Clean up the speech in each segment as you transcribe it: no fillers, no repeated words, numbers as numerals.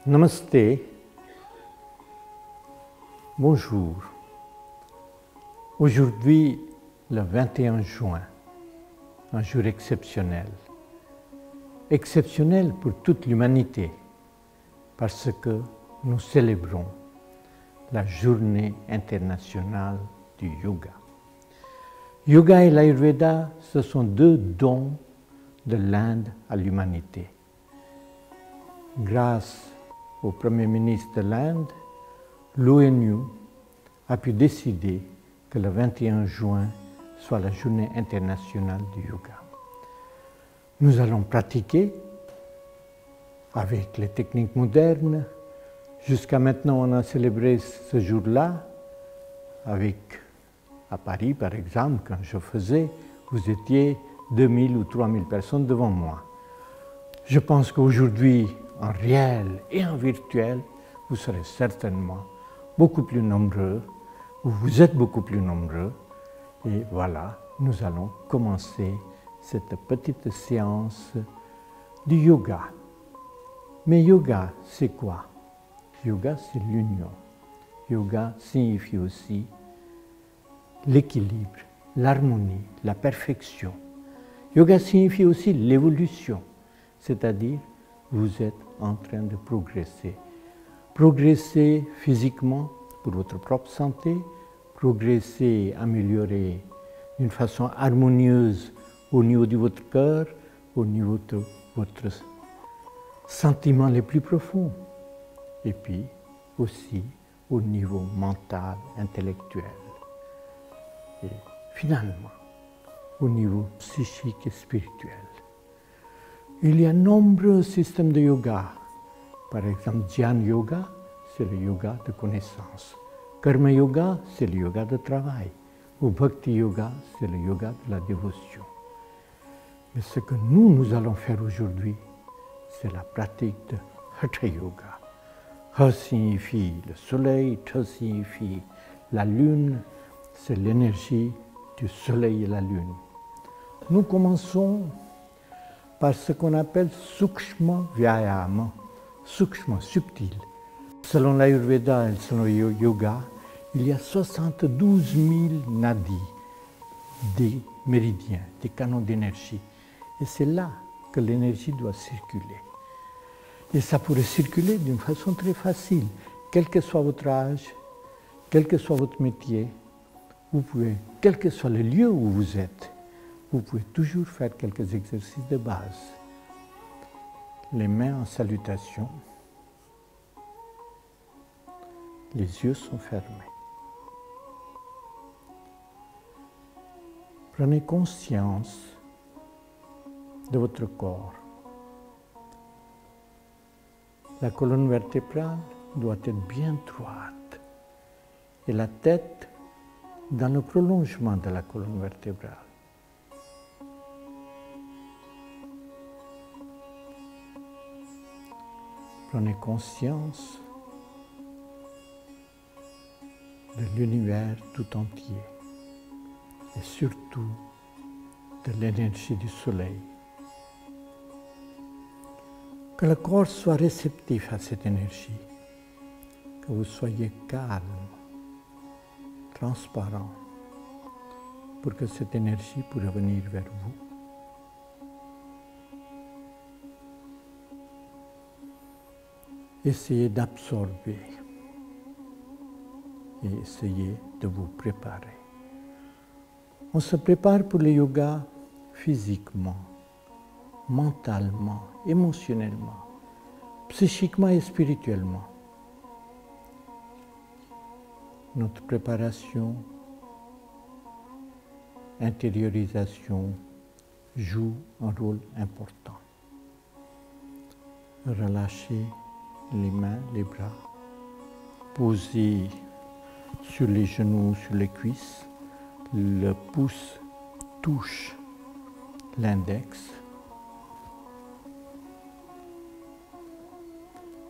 Namasté, bonjour. Aujourd'hui, le 21 juin, un jour exceptionnel. Exceptionnel pour toute l'humanité, parce que nous célébrons la Journée internationale du yoga. Yoga et l'Ayurveda, ce sont deux dons de l'Inde à l'humanité. Grâce au Premier ministre de l'Inde, l'ONU a pu décider que le 21 juin soit la Journée internationale du yoga. Nous allons pratiquer avec les techniques modernes. Jusqu'à maintenant, on a célébré ce jour-là avec, à Paris par exemple, quand je faisais, vous étiez 2000 ou 3000 personnes devant moi. Je pense qu'aujourd'hui, en réel et en virtuel, vous serez certainement beaucoup plus nombreux, ou vous êtes beaucoup plus nombreux. Et voilà, nous allons commencer cette petite séance du yoga. Mais yoga, c'est quoi? Yoga, c'est l'union. Yoga signifie aussi l'équilibre, l'harmonie, la perfection. Yoga signifie aussi l'évolution, c'est-à-dire vous êtes en train de progresser. Progresser physiquement pour votre propre santé, progresser, améliorer d'une façon harmonieuse au niveau de votre cœur, au niveau de votre sentiments les plus profonds, et puis aussi au niveau mental, intellectuel, et finalement au niveau psychique et spirituel. Il y a nombreux systèmes de yoga. Par exemple, Jnana Yoga, c'est le yoga de connaissance. Karma Yoga, c'est le yoga de travail. Ou Bhakti Yoga, c'est le yoga de la dévotion. Mais ce que nous allons faire aujourd'hui, c'est la pratique de Hatha Yoga. Ha signifie le soleil, Tha signifie la lune, c'est l'énergie du soleil et la lune. Nous commençons par ce qu'on appelle Sukshma Vyayama, Sukshma, subtil. Selon l'Ayurveda et selon le yoga, il y a 72 000 nadis, des méridiens, des canaux d'énergie. Et c'est là que l'énergie doit circuler. Et ça pourrait circuler d'une façon très facile. Quel que soit votre âge, quel que soit votre métier, vous pouvez, quel que soit le lieu où vous êtes, vous pouvez toujours faire quelques exercices de base. Les mains en salutation, les yeux sont fermés. Prenez conscience de votre corps. La colonne vertébrale doit être bien droite et la tête dans le prolongement de la colonne vertébrale. Prenez conscience de l'univers tout entier et surtout de l'énergie du soleil. Que le corps soit réceptif à cette énergie, que vous soyez calme, transparent, pour que cette énergie puisse venir vers vous. Essayez d'absorber et essayez de vous préparer. On se prépare pour le yoga physiquement, mentalement, émotionnellement, psychiquement et spirituellement. Notre préparation, intériorisation joue un rôle important. Relâchez les mains, les bras, posez sur les genoux, sur les cuisses, le pouce touche l'index.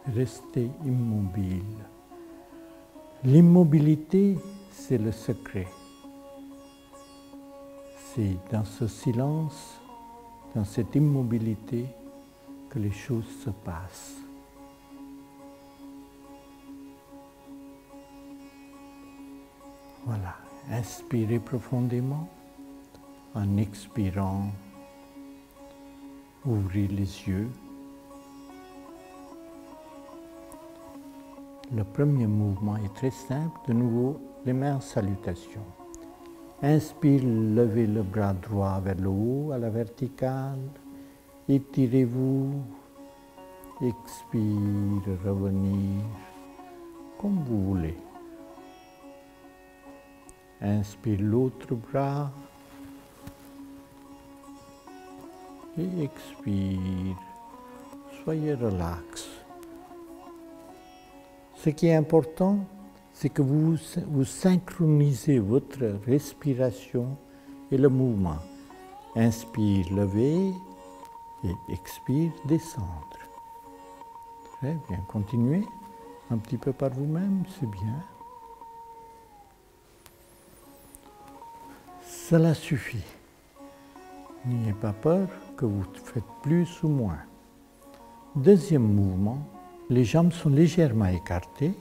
Restez immobile. L'immobilité, c'est le secret. C'est dans ce silence, dans cette immobilité, que les choses se passent. Voilà, inspirez profondément. En expirant, ouvrez les yeux. Le premier mouvement est très simple. De nouveau, les mains en salutation. Inspire, levez le bras droit vers le haut, à la verticale. Étirez-vous. Expire, revenir, comme vous voulez. Inspire l'autre bras. Et expire. Soyez relax. Ce qui est important, c'est que vous synchronisez votre respiration et le mouvement. Inspire, lever et expire, descendre. Très bien, continuez un petit peu par vous-même, c'est bien. Cela suffit. N'ayez pas peur que vous faites plus ou moins. Deuxième mouvement, les jambes sont légèrement écartées.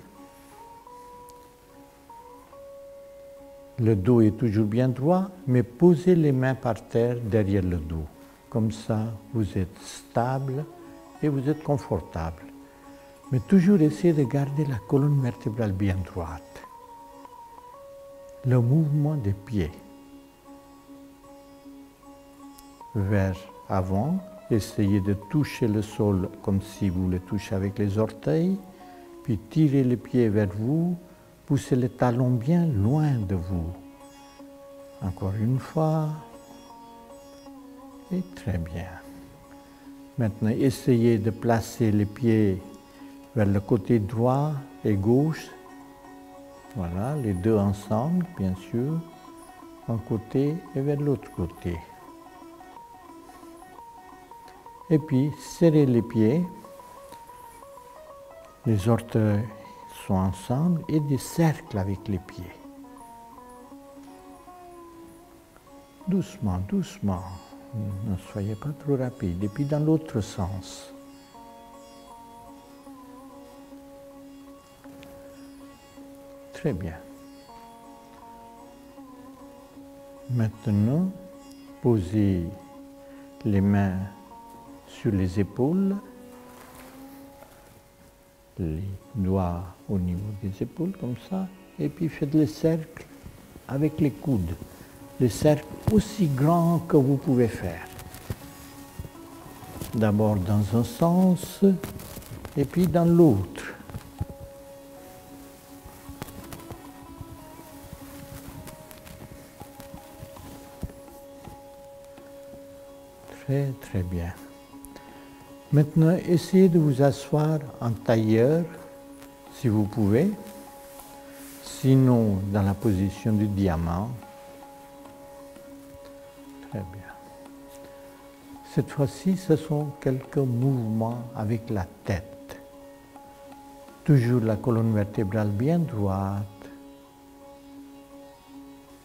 Le dos est toujours bien droit, mais posez les mains par terre derrière le dos. Comme ça, vous êtes stable et vous êtes confortable. Mais toujours essayez de garder la colonne vertébrale bien droite. Le mouvement des pieds. Vers avant, essayez de toucher le sol comme si vous le touchez avec les orteils, puis tirez les pieds vers vous, poussez les talons bien loin de vous. Encore une fois, et très bien. Maintenant, essayez de placer les pieds vers le côté droit et gauche. Voilà, les deux ensemble, bien sûr, un côté et vers l'autre côté. Et puis, serrez les pieds, les orteils sont ensemble et des cercles avec les pieds. Doucement, doucement, ne soyez pas trop rapide. Et puis dans l'autre sens. Très bien. Maintenant, posez les mains sur les épaules, les doigts au niveau des épaules comme ça, et puis faites les cercles avec les coudes, les cercles aussi grands que vous pouvez faire. D'abord dans un sens et puis dans l'autre. Très très bien. Maintenant, essayez de vous asseoir en tailleur, si vous pouvez, sinon dans la position du diamant. Très bien. Cette fois-ci, ce sont quelques mouvements avec la tête. Toujours la colonne vertébrale bien droite.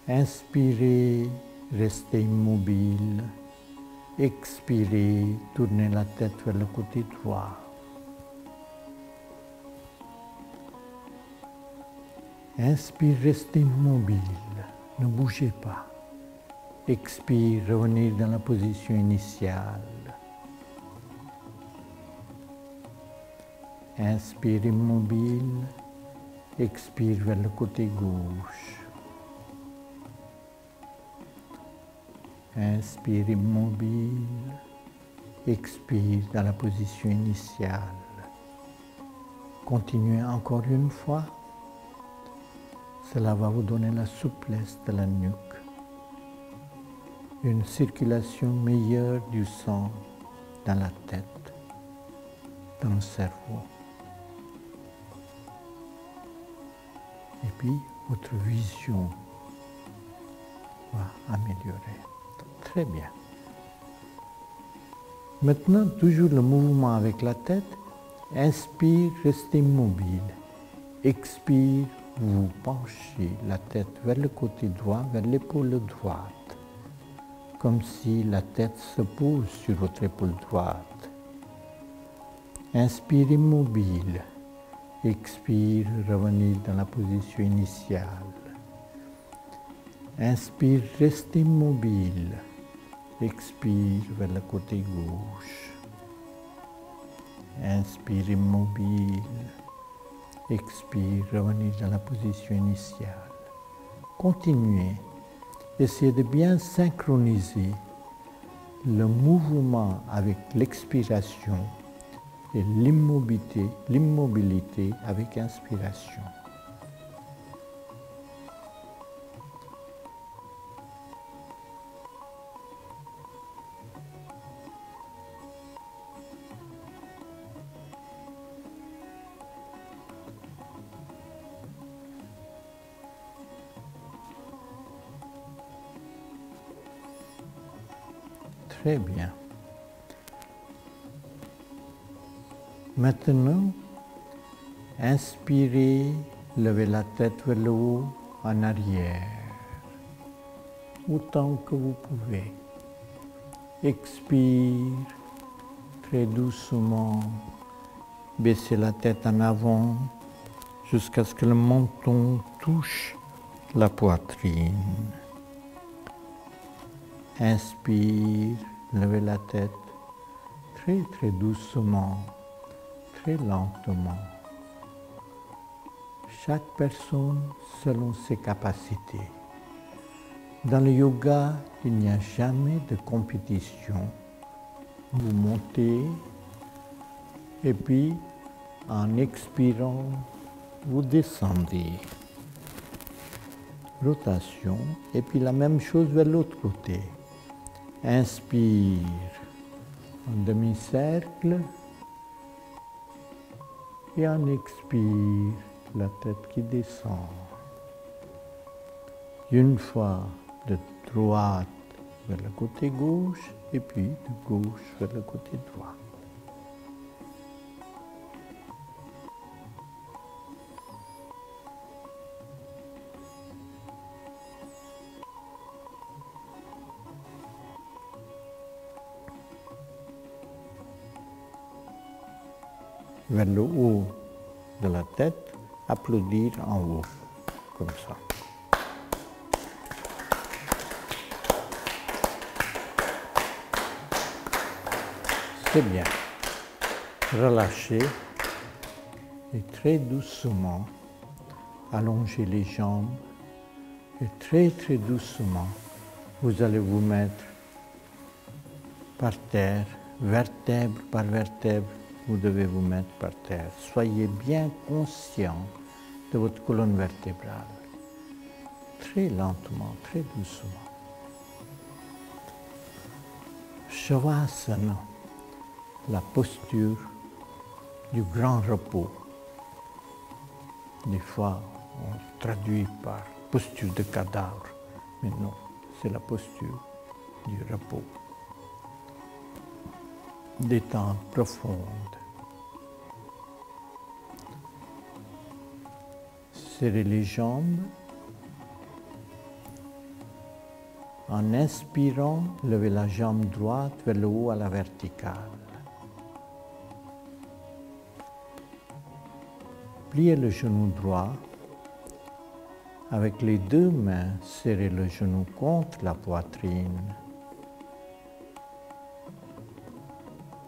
Inspirez, restez immobile. Expirez, tournez la tête vers le côté droit. Inspire, restez immobile, ne bougez pas. Expire, revenir dans la position initiale. Inspire, immobile. Expire vers le côté gauche. Inspire, immobile. Expire dans la position initiale. Continuez encore une fois. Cela va vous donner la souplesse de la nuque. Une circulation meilleure du sang dans la tête, dans le cerveau. Et puis, votre vision va améliorer. Très bien. Maintenant, toujours le mouvement avec la tête. Inspire, restez immobile. Expire, vous penchez la tête vers le côté droit, vers l'épaule droite, comme si la tête se pose sur votre épaule droite. Inspire, immobile. Expire, revenir dans la position initiale. Inspire, reste immobile. Expire vers le côté gauche. Inspire immobile. Expire, revenez dans la position initiale. Continuez. Essayez de bien synchroniser le mouvement avec l'expiration et l'immobilité avec l'inspiration. Très bien. Maintenant, inspirez, levez la tête vers le haut, en arrière, autant que vous pouvez. Expire, très doucement, baissez la tête en avant jusqu'à ce que le menton touche la poitrine. Inspire, levez la tête très très doucement, très lentement. Chaque personne selon ses capacités. Dans le yoga, il n'y a jamais de compétition. Vous montez et puis en expirant, vous descendez. Rotation et puis la même chose vers l'autre côté. Inspire en demi-cercle et en expire, la tête qui descend. Une fois de droite vers le côté gauche et puis de gauche vers le côté droit. Vers le haut de la tête, applaudir en haut, comme ça. C'est bien. Relâchez et très doucement, allongez les jambes et très très doucement, vous allez vous mettre par terre, vertèbre par vertèbre. Vous devez vous mettre par terre. Soyez bien conscient de votre colonne vertébrale. Très lentement, très doucement. Shavasana, la posture du grand repos. Des fois, on traduit par posture de cadavre, mais non, c'est la posture du repos. Détente profonde. Serrez les jambes. En inspirant, levez la jambe droite vers le haut à la verticale. Pliez le genou droit. Avec les deux mains, serrez le genou contre la poitrine.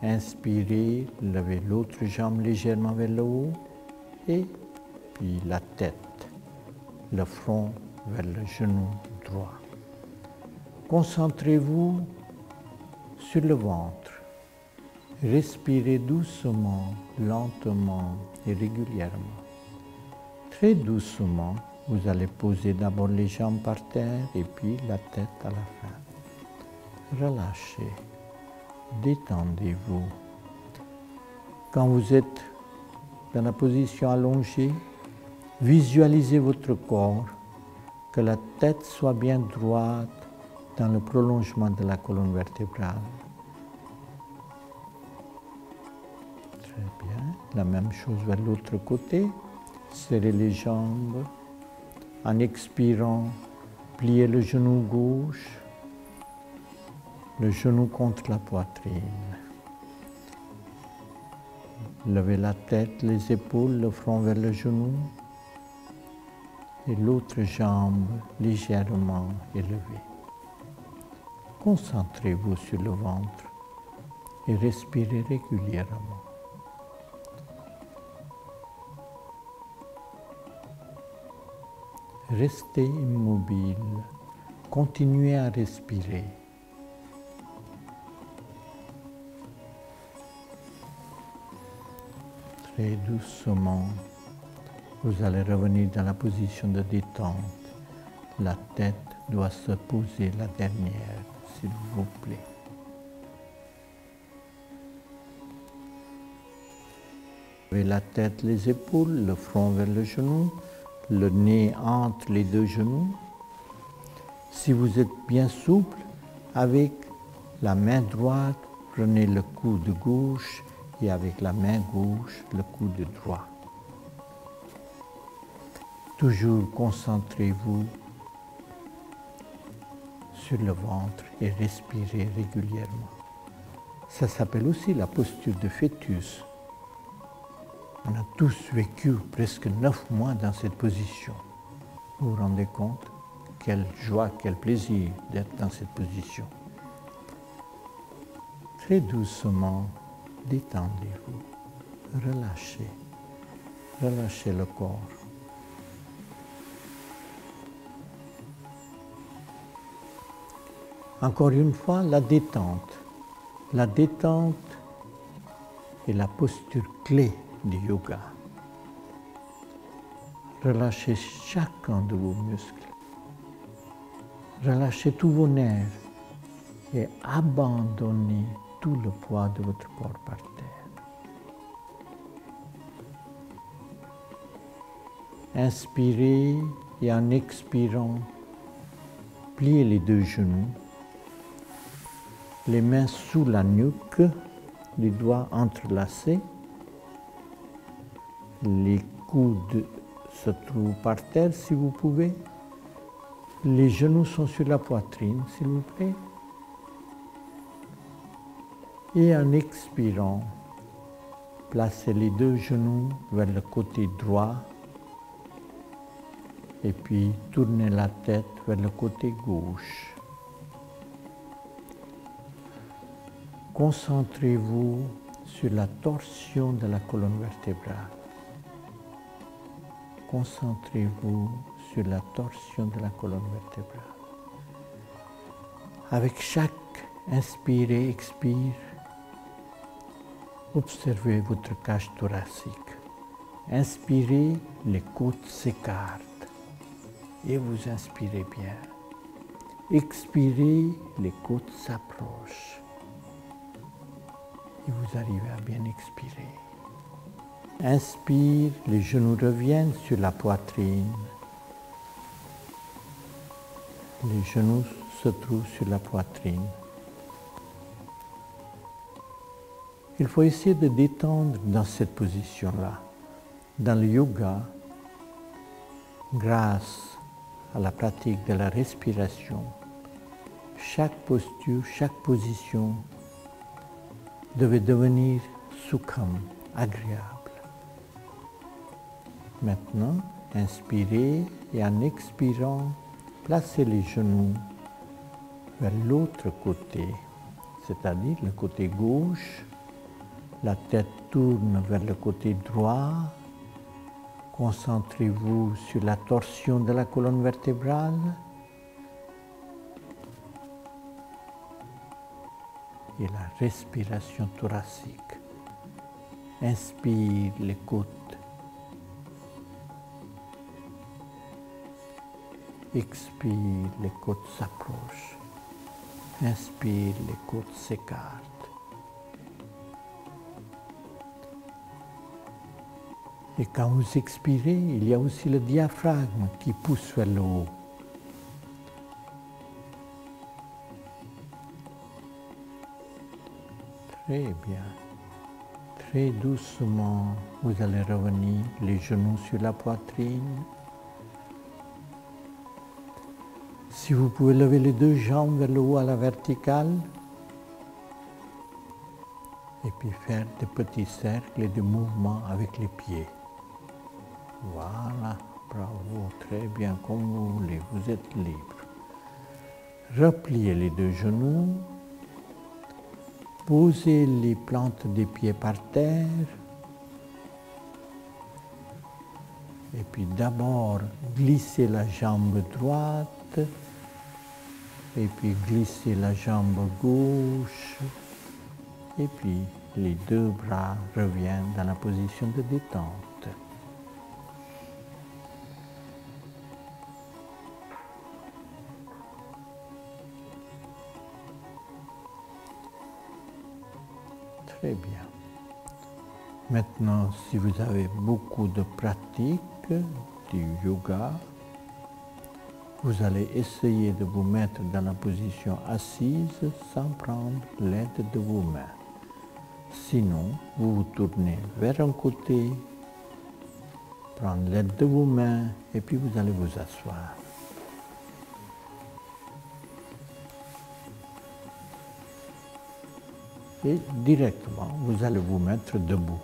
Inspirez, levez l'autre jambe légèrement vers le haut et puis la tête, le front vers le genou droit. Concentrez-vous sur le ventre. Respirez doucement, lentement et régulièrement. Très doucement, vous allez poser d'abord les jambes par terre et puis la tête à la fin. Relâchez. Détendez-vous. Quand vous êtes dans la position allongée, visualisez votre corps, que la tête soit bien droite dans le prolongement de la colonne vertébrale. Très bien. La même chose vers l'autre côté. Serrez les jambes. En expirant, pliez le genou gauche. Le genou contre la poitrine. Levez la tête, les épaules, le front vers le genou. et l'autre jambe légèrement élevée. Concentrez-vous sur le ventre et respirez régulièrement. Restez immobile, continuez à respirer. Très doucement, vous allez revenir dans la position de détente. La tête doit se poser la dernière, s'il vous plaît. Levez la tête, les épaules, le front vers le genou, le nez entre les deux genoux. Si vous êtes bien souple, avec la main droite, prenez le coude gauche et avec la main gauche, le coude droit. Toujours concentrez-vous sur le ventre et respirez régulièrement. Ça s'appelle aussi la posture de fœtus. On a tous vécu presque 9 mois dans cette position. Vous vous rendez compte? Quelle joie, quel plaisir d'être dans cette position. Très doucement, détendez-vous, relâchez, relâchez le corps. Encore une fois, la détente. La détente est la posture clé du yoga. Relâchez chacun de vos muscles. Relâchez tous vos nerfs et abandonnez tout le poids de votre corps par terre. Inspirez et en expirant, pliez les deux genoux, les mains sous la nuque, les doigts entrelacés, les coudes se trouvent par terre si vous pouvez, les genoux sont sur la poitrine s'il vous plaît, et en expirant, placez les deux genoux vers le côté droit et puis tournez la tête vers le côté gauche. Concentrez-vous sur la torsion de la colonne vertébrale. Concentrez-vous sur la torsion de la colonne vertébrale. Avec chaque inspire et expire, observez votre cage thoracique. Inspirez, les côtes s'écartent et vous inspirez bien. Expirez, les côtes s'approchent et vous arrivez à bien expirer. Inspire, les genoux reviennent sur la poitrine. Les genoux se trouvent sur la poitrine. Il faut essayer de détendre dans cette position-là. Dans le yoga, grâce à la pratique de la respiration, chaque posture, chaque position devait devenir sukham, agréable. Maintenant, inspirez et en expirant, placez les genoux vers l'autre côté, c'est-à-dire le côté gauche. La tête tourne vers le côté droit. Concentrez-vous sur la torsion de la colonne vertébrale. Et la respiration thoracique. Inspire les côtes. Expire, les côtes s'approchent. Inspire, les côtes s'écartent. Et quand vous expirez, il y a aussi le diaphragme qui pousse vers le haut. Très bien. Très doucement, vous allez revenir, les genoux sur la poitrine. Si vous pouvez lever les deux jambes vers le haut à la verticale, et puis faire des petits cercles et des mouvements avec les pieds. Voilà. Bravo, très bien, comme vous voulez, vous êtes libre. Repliez les deux genoux. Posez les plantes des pieds par terre. Et puis d'abord, glissez la jambe droite. Et puis glissez la jambe gauche. Et puis les deux bras reviennent dans la position de détente. Très bien. Maintenant, si vous avez beaucoup de pratique du yoga, vous allez essayer de vous mettre dans la position assise sans prendre l'aide de vos mains. Sinon, vous vous tournez vers un côté, prendre l'aide de vos mains et puis vous allez vous asseoir. Et directement, vous allez vous mettre debout.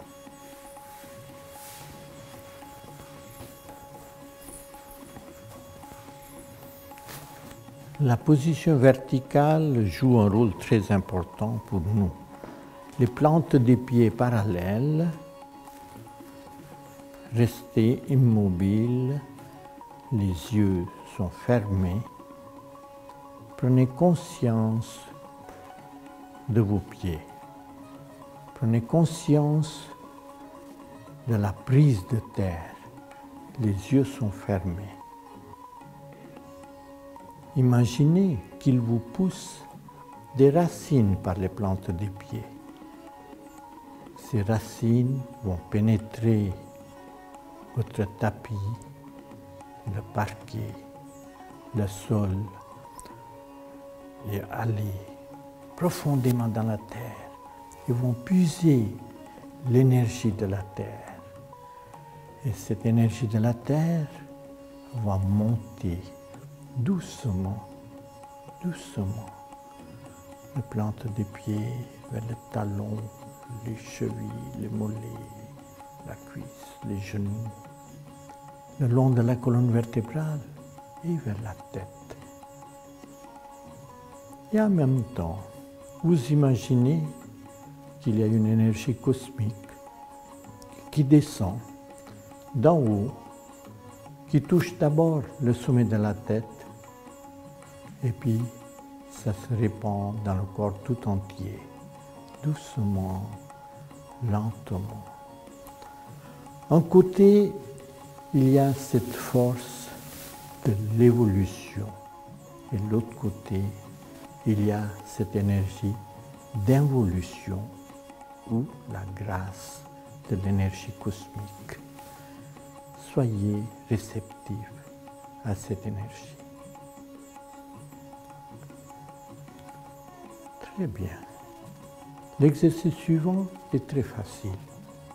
La position verticale joue un rôle très important pour nous. Les plantes des pieds parallèles, restez immobiles, les yeux sont fermés. Prenez conscience de vos pieds. Prenez conscience de la prise de terre. Les yeux sont fermés. Imaginez qu'il vous pousse des racines par les plantes des pieds. Ces racines vont pénétrer votre tapis, le parquet, le sol et aller profondément dans la terre. Ils vont puiser l'énergie de la terre. Et cette énergie de la terre va monter doucement, doucement, les plantes des pieds vers le talon, les chevilles, les mollets, la cuisse, les genoux, le long de la colonne vertébrale et vers la tête. Et en même temps, vous imaginez qu'il y a une énergie cosmique qui descend d'en haut, qui touche d'abord le sommet de la tête, et puis ça se répand dans le corps tout entier, doucement, lentement. Un côté, il y a cette force de l'évolution, et de l'autre côté, il y a cette énergie d'involution ou la grâce de l'énergie cosmique. Soyez réceptifs à cette énergie. Très bien. L'exercice suivant est très facile.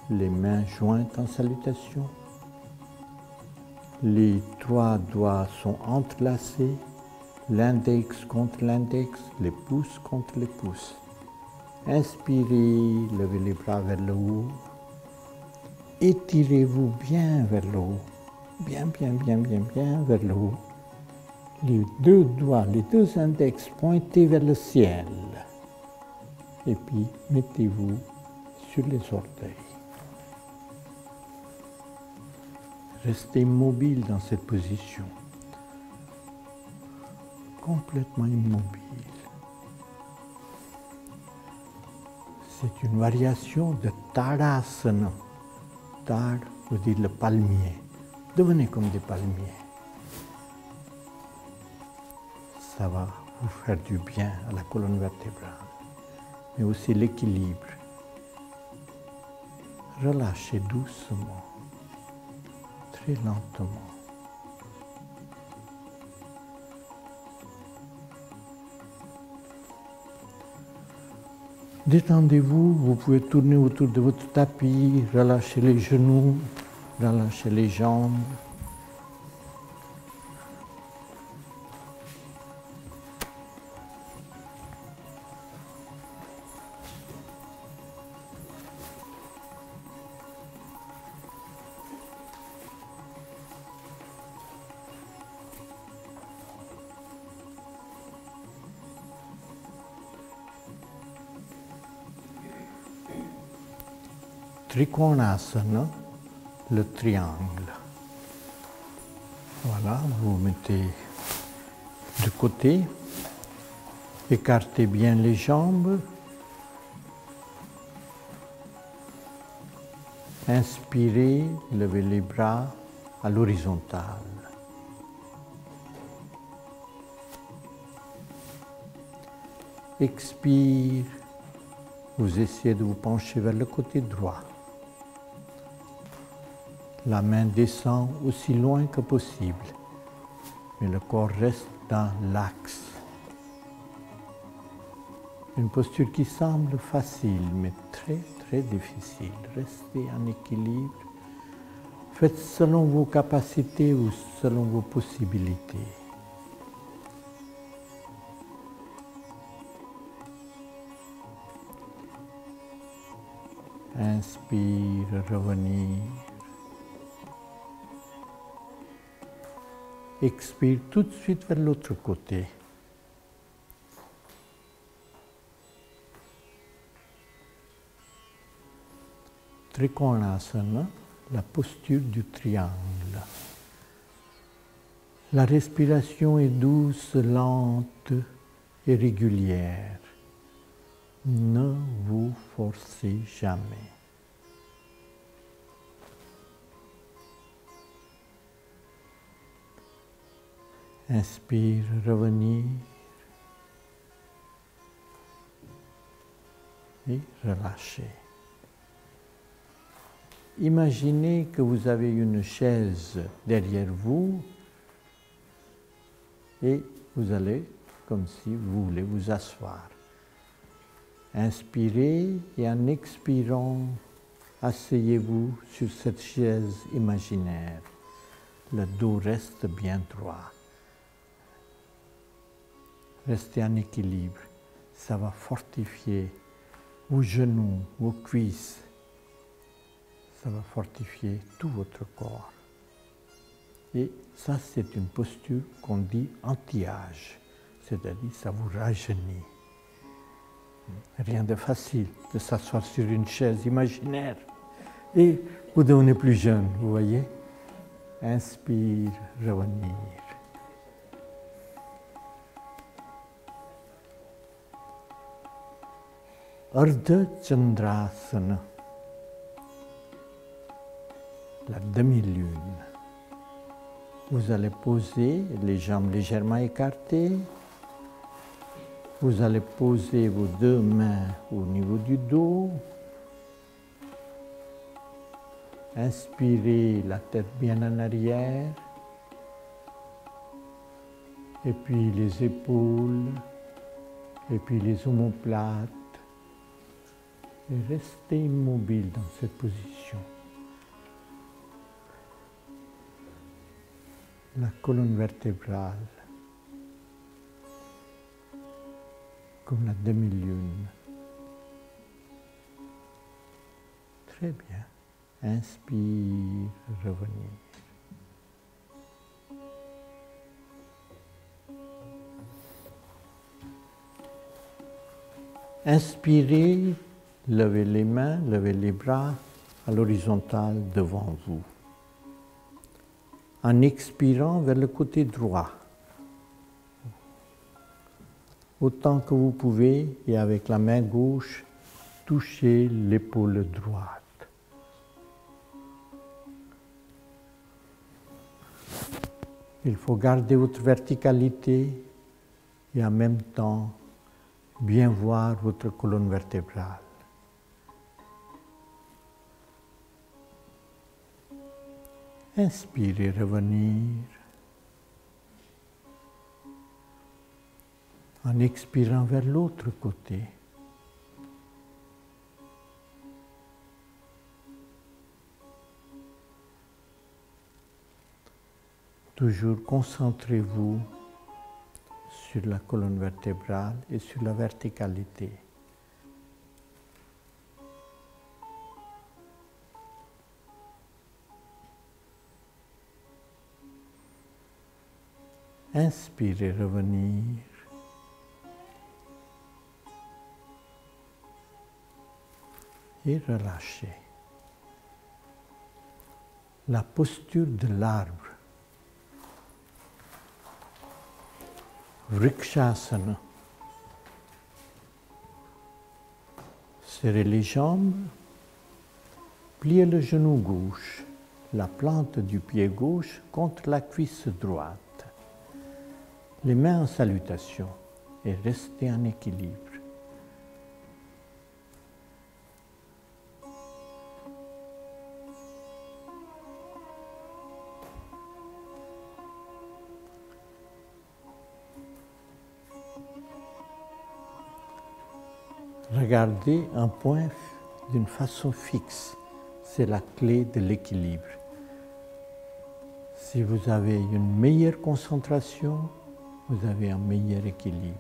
Les mains jointes en salutation. Les trois doigts sont entrelacés. L'index contre l'index, les pouces contre les pouces. Inspirez, levez les bras vers le haut. Étirez-vous bien vers le haut. Bien vers le haut. Les deux doigts, les deux index pointés vers le ciel. Et puis, mettez-vous sur les orteils. Restez immobile dans cette position. Complètement immobile. C'est une variation de Tadasana. Tad veut dire le palmier. Devenez comme des palmiers. Ça va vous faire du bien à la colonne vertébrale, mais aussi l'équilibre. Relâchez doucement, très lentement. Détendez-vous, vous pouvez tourner autour de votre tapis, relâchez les genoux, relâchez les jambes. Trikonasana, le triangle. Voilà, vous mettez de côté, écartez bien les jambes, inspirez, levez les bras à l'horizontale. Expire, vous essayez de vous pencher vers le côté droit. La main descend aussi loin que possible, mais le corps reste dans l'axe. Une posture qui semble facile, mais très très difficile. Restez en équilibre. Faites selon vos capacités ou selon vos possibilités. Inspire, revenir. Expire tout de suite vers l'autre côté. Trikonasana, la posture du triangle. La respiration est douce, lente et régulière. Ne vous forcez jamais. Inspire, revenir et relâchez. Imaginez que vous avez une chaise derrière vous et vous allez comme si vous voulez vous asseoir. Inspirez et en expirant, asseyez-vous sur cette chaise imaginaire. Le dos reste bien droit. Restez en équilibre. Ça va fortifier vos genoux, vos cuisses. Ça va fortifier tout votre corps. Et ça, c'est une posture qu'on dit anti-âge. C'est-à-dire, ça vous rajeunit. Rien de facile de s'asseoir sur une chaise imaginaire. Et vous devenez plus jeune, vous voyez. Inspire, revenir. Ardha Chandrasana, la demi-lune. Vous allez poser les jambes légèrement écartées. Vous allez poser vos deux mains au niveau du dos. Inspirez la tête bien en arrière. Et puis les épaules. Et puis les omoplates. Et restez immobile dans cette position. La colonne vertébrale, comme la demi-lune. Très bien. Inspire, revenir. Inspirez, levez les mains, levez les bras à l'horizontale devant vous. En expirant vers le côté droit, autant que vous pouvez, et avec la main gauche, touchez l'épaule droite. Il faut garder votre verticalité et en même temps bien voir votre colonne vertébrale. Inspirez, revenir. En expirant vers l'autre côté. Toujours concentrez-vous sur la colonne vertébrale et sur la verticalité. Inspirez, revenir. Et relâchez. la posture de l'arbre. Vrikshasana. Serrez les jambes, pliez le genou gauche, la plante du pied gauche contre la cuisse droite. Les mains en salutation et restez en équilibre. Regardez un point d'une façon fixe, c'est la clé de l'équilibre. Si vous avez une meilleure concentration, vous avez un meilleur équilibre.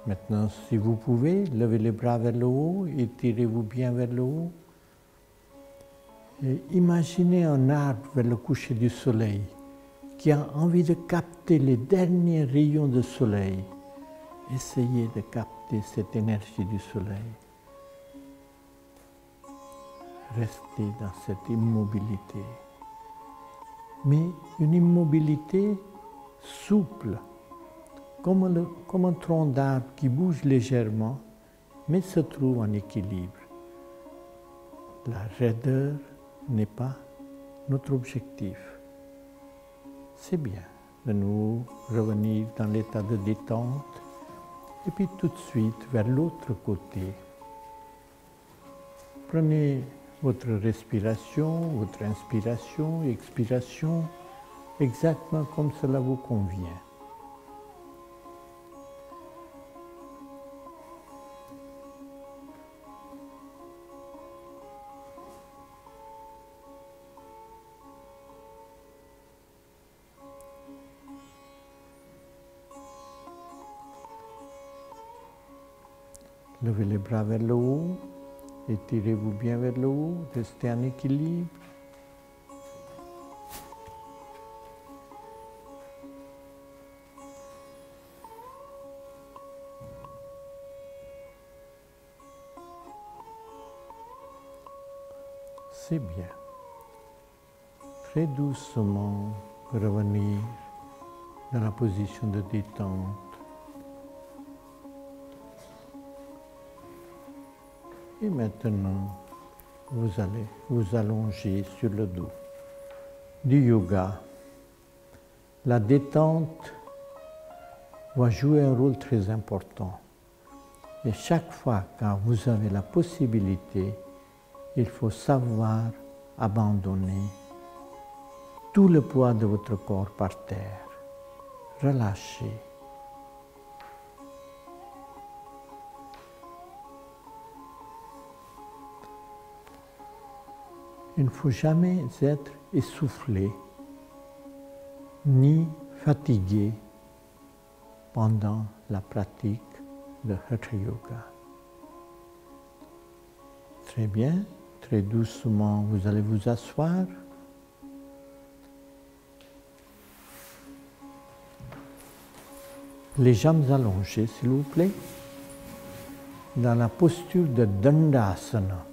Maintenant, si vous pouvez, levez les bras vers le haut, étirez-vous bien vers le haut. Et imaginez un arbre vers le coucher du soleil qui a envie de capter les derniers rayons de soleil. Essayez de capter cette énergie du soleil. Restez dans cette immobilité. Mais une immobilité souple, comme un tronc d'arbre qui bouge légèrement, mais se trouve en équilibre. La raideur n'est pas notre objectif. C'est bien de nous revenir dans l'état de détente et puis tout de suite vers l'autre côté. Prenez votre respiration, votre inspiration, expiration, exactement comme cela vous convient. Levez les bras vers le haut, étirez-vous bien vers le haut, restez en équilibre. C'est bien. Très doucement revenir dans la position de détente. Et maintenant, vous allez vous allonger sur le dos. Du yoga, la détente va jouer un rôle très important. Et chaque fois quand vous avez la possibilité, il faut savoir abandonner tout le poids de votre corps par terre. Relâchez. Il ne faut jamais être essoufflé ni fatigué pendant la pratique de Hatha Yoga. Très bien, très doucement, vous allez vous asseoir. Les jambes allongées, s'il vous plaît, dans la posture de Dandasana.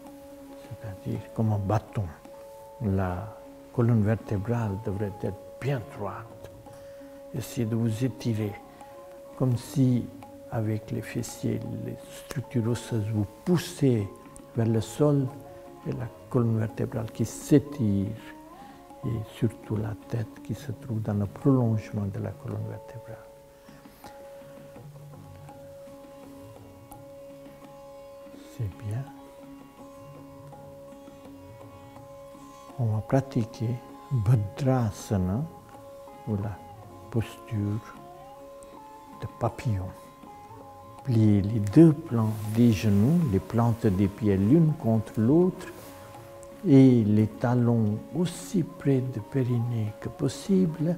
C'est-à-dire comme un bâton. La colonne vertébrale devrait être bien droite. Essayez de vous étirer, comme si, avec les fessiers, les structures osseuses, vous poussez vers le sol et la colonne vertébrale qui s'étire et surtout la tête qui se trouve dans le prolongement de la colonne vertébrale. C'est bien. On va pratiquer Bhadrasana, ou la posture de papillon. Pliez les deux plans des genoux, les plantes des pieds l'une contre l'autre, et les talons aussi près du périnée que possible.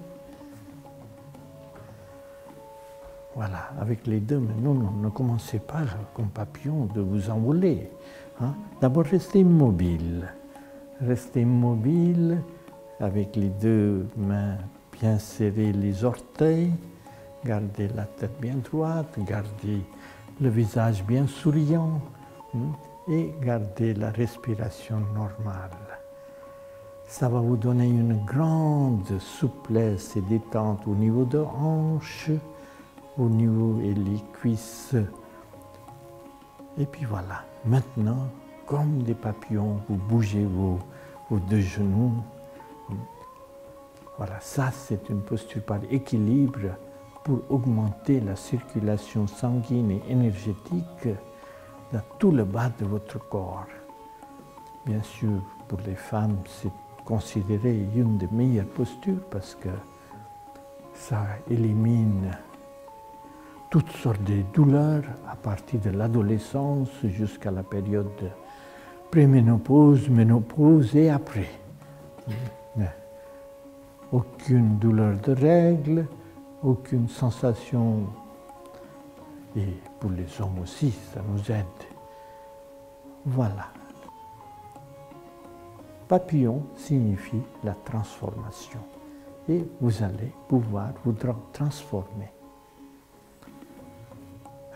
Voilà, avec les deux, mais non, ne commencez pas comme papillon de vous envoler. Hein? D'abord, restez immobile. Restez immobile avec les deux mains bien serrées, les orteils. Gardez la tête bien droite, gardez le visage bien souriant. et gardez la respiration normale. Ça va vous donner une grande souplesse et détente au niveau de hanches, au niveau et les cuisses. Et puis voilà, maintenant, comme des papillons, vous bougez vos deux genoux. Voilà, ça c'est une posture par équilibre pour augmenter la circulation sanguine et énergétique dans tout le bas de votre corps. Bien sûr, pour les femmes, c'est considéré une des meilleures postures parce que ça élimine toutes sortes de douleurs à partir de l'adolescence jusqu'à la période de préménopause, ménopause et après. Aucune douleur de règles, aucune sensation. Et pour les hommes aussi, ça nous aide. Voilà. Papillon signifie la transformation. Et vous allez pouvoir vous transformer.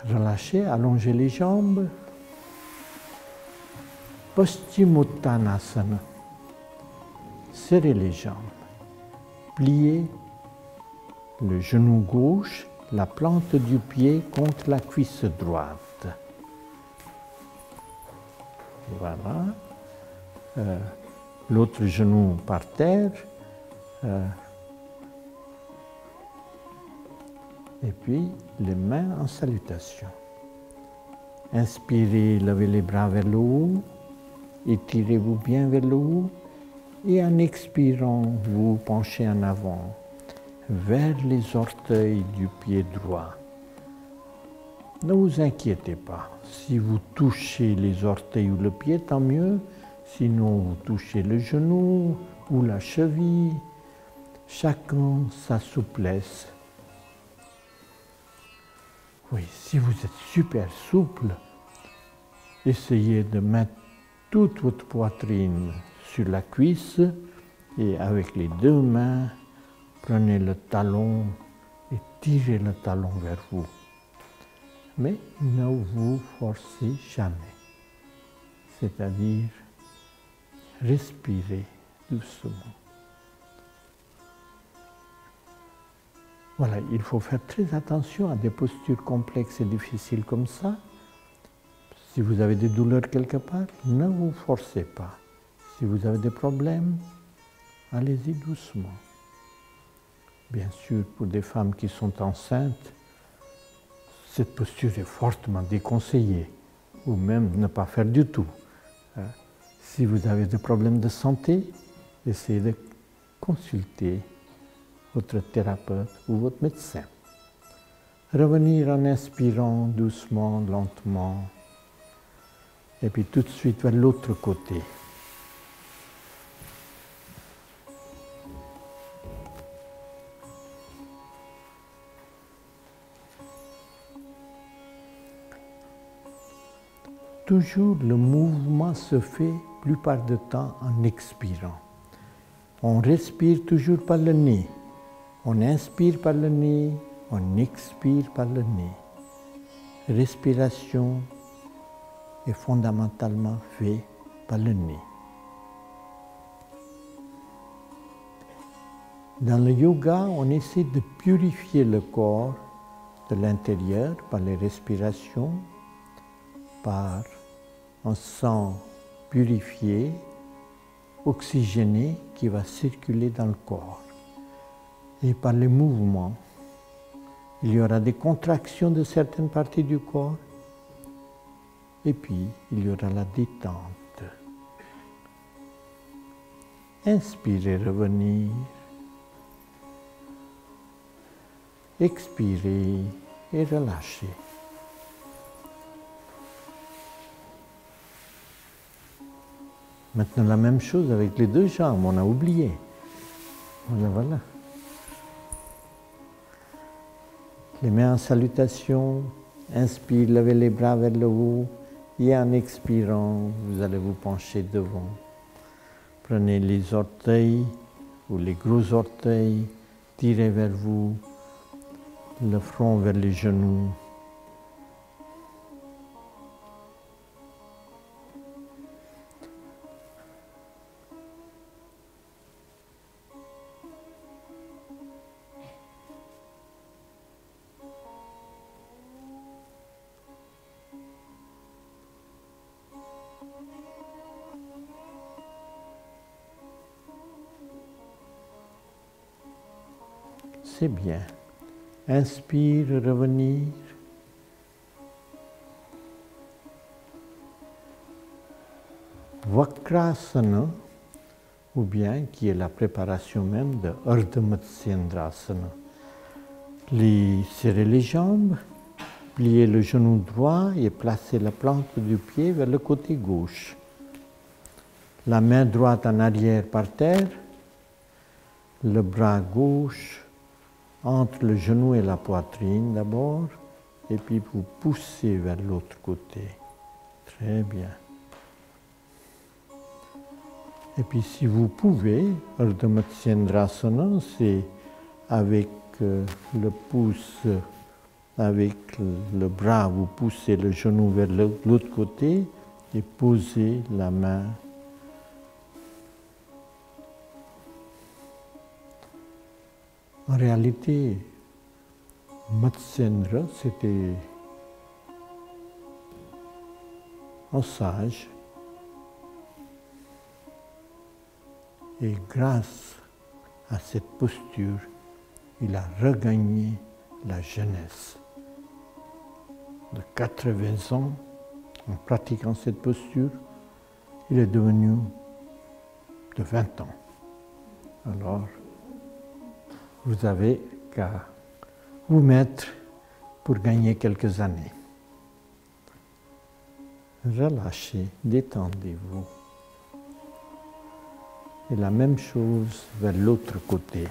Relâchez, allongez les jambes. Paschimottanasana. Serrez les jambes. Pliez le genou gauche, la plante du pied contre la cuisse droite. Voilà. L'autre genou par terre. Et puis les mains en salutation. Inspirez, levez les bras vers le haut. Étirez-vous bien vers le haut. Et en expirant, vous penchez en avant, vers les orteils du pied droit. Ne vous inquiétez pas. Si vous touchez les orteils ou le pied, tant mieux. Sinon, vous touchez le genou ou la cheville. Chacun sa souplesse. Oui, si vous êtes super souple, essayez de mettre toute votre poitrine sur la cuisse et avec les deux mains, prenez le talon et tirez le talon vers vous. Mais ne vous forcez jamais. C'est-à-dire, respirez doucement. Voilà, il faut faire très attention à des postures complexes et difficiles comme ça. Si vous avez des douleurs quelque part, ne vous forcez pas. Si vous avez des problèmes, allez-y doucement. Bien sûr, pour des femmes qui sont enceintes, cette posture est fortement déconseillée, ou même ne pas faire du tout. Si vous avez des problèmes de santé, essayez de consulter votre thérapeute ou votre médecin. Revenir en inspirant doucement, lentement, et puis tout de suite vers l'autre côté. Toujours le mouvement se fait plupart du temps en expirant. On respire toujours par le nez. On inspire par le nez, on expire par le nez. Respiration est fondamentalement faite par le nez. Dans le yoga, on essaie de purifier le corps de l'intérieur par les respirations, par un sang purifié, oxygéné qui va circuler dans le corps. Et par les mouvements, il y aura des contractions de certaines parties du corps et puis il y aura la détente. Inspirez, revenir. Expirez et relâchez. Maintenant la même chose avec les deux jambes, on a oublié. Voilà. Les mains en salutation, inspire, levez les bras vers le haut et en expirant, vous allez vous pencher devant. Prenez les orteils ou les gros orteils, tirez vers vous, le front vers les genoux. C'est bien. Inspire, revenir. Vakrasana, ou bien qui est la préparation même de Ardha Matsyendrasana. Serrer les jambes, plier le genou droit et placer la plante du pied vers le côté gauche. La main droite en arrière par terre, le bras gauche entre le genou et la poitrine d'abord, et puis vous poussez vers l'autre côté. Très bien. Et puis si vous pouvez, Ardha Matsyendrasana, c'est avec le pouce, avec le bras, vous poussez le genou vers l'autre côté et posez la main. En réalité, Matsyendra, c'était un sage. Et grâce à cette posture, il a regagné la jeunesse. De 80 ans, en pratiquant cette posture, il est devenu de 20 ans. Alors, vous avez qu'à vous mettre pour gagner quelques années. Relâchez, détendez-vous. Et la même chose vers l'autre côté.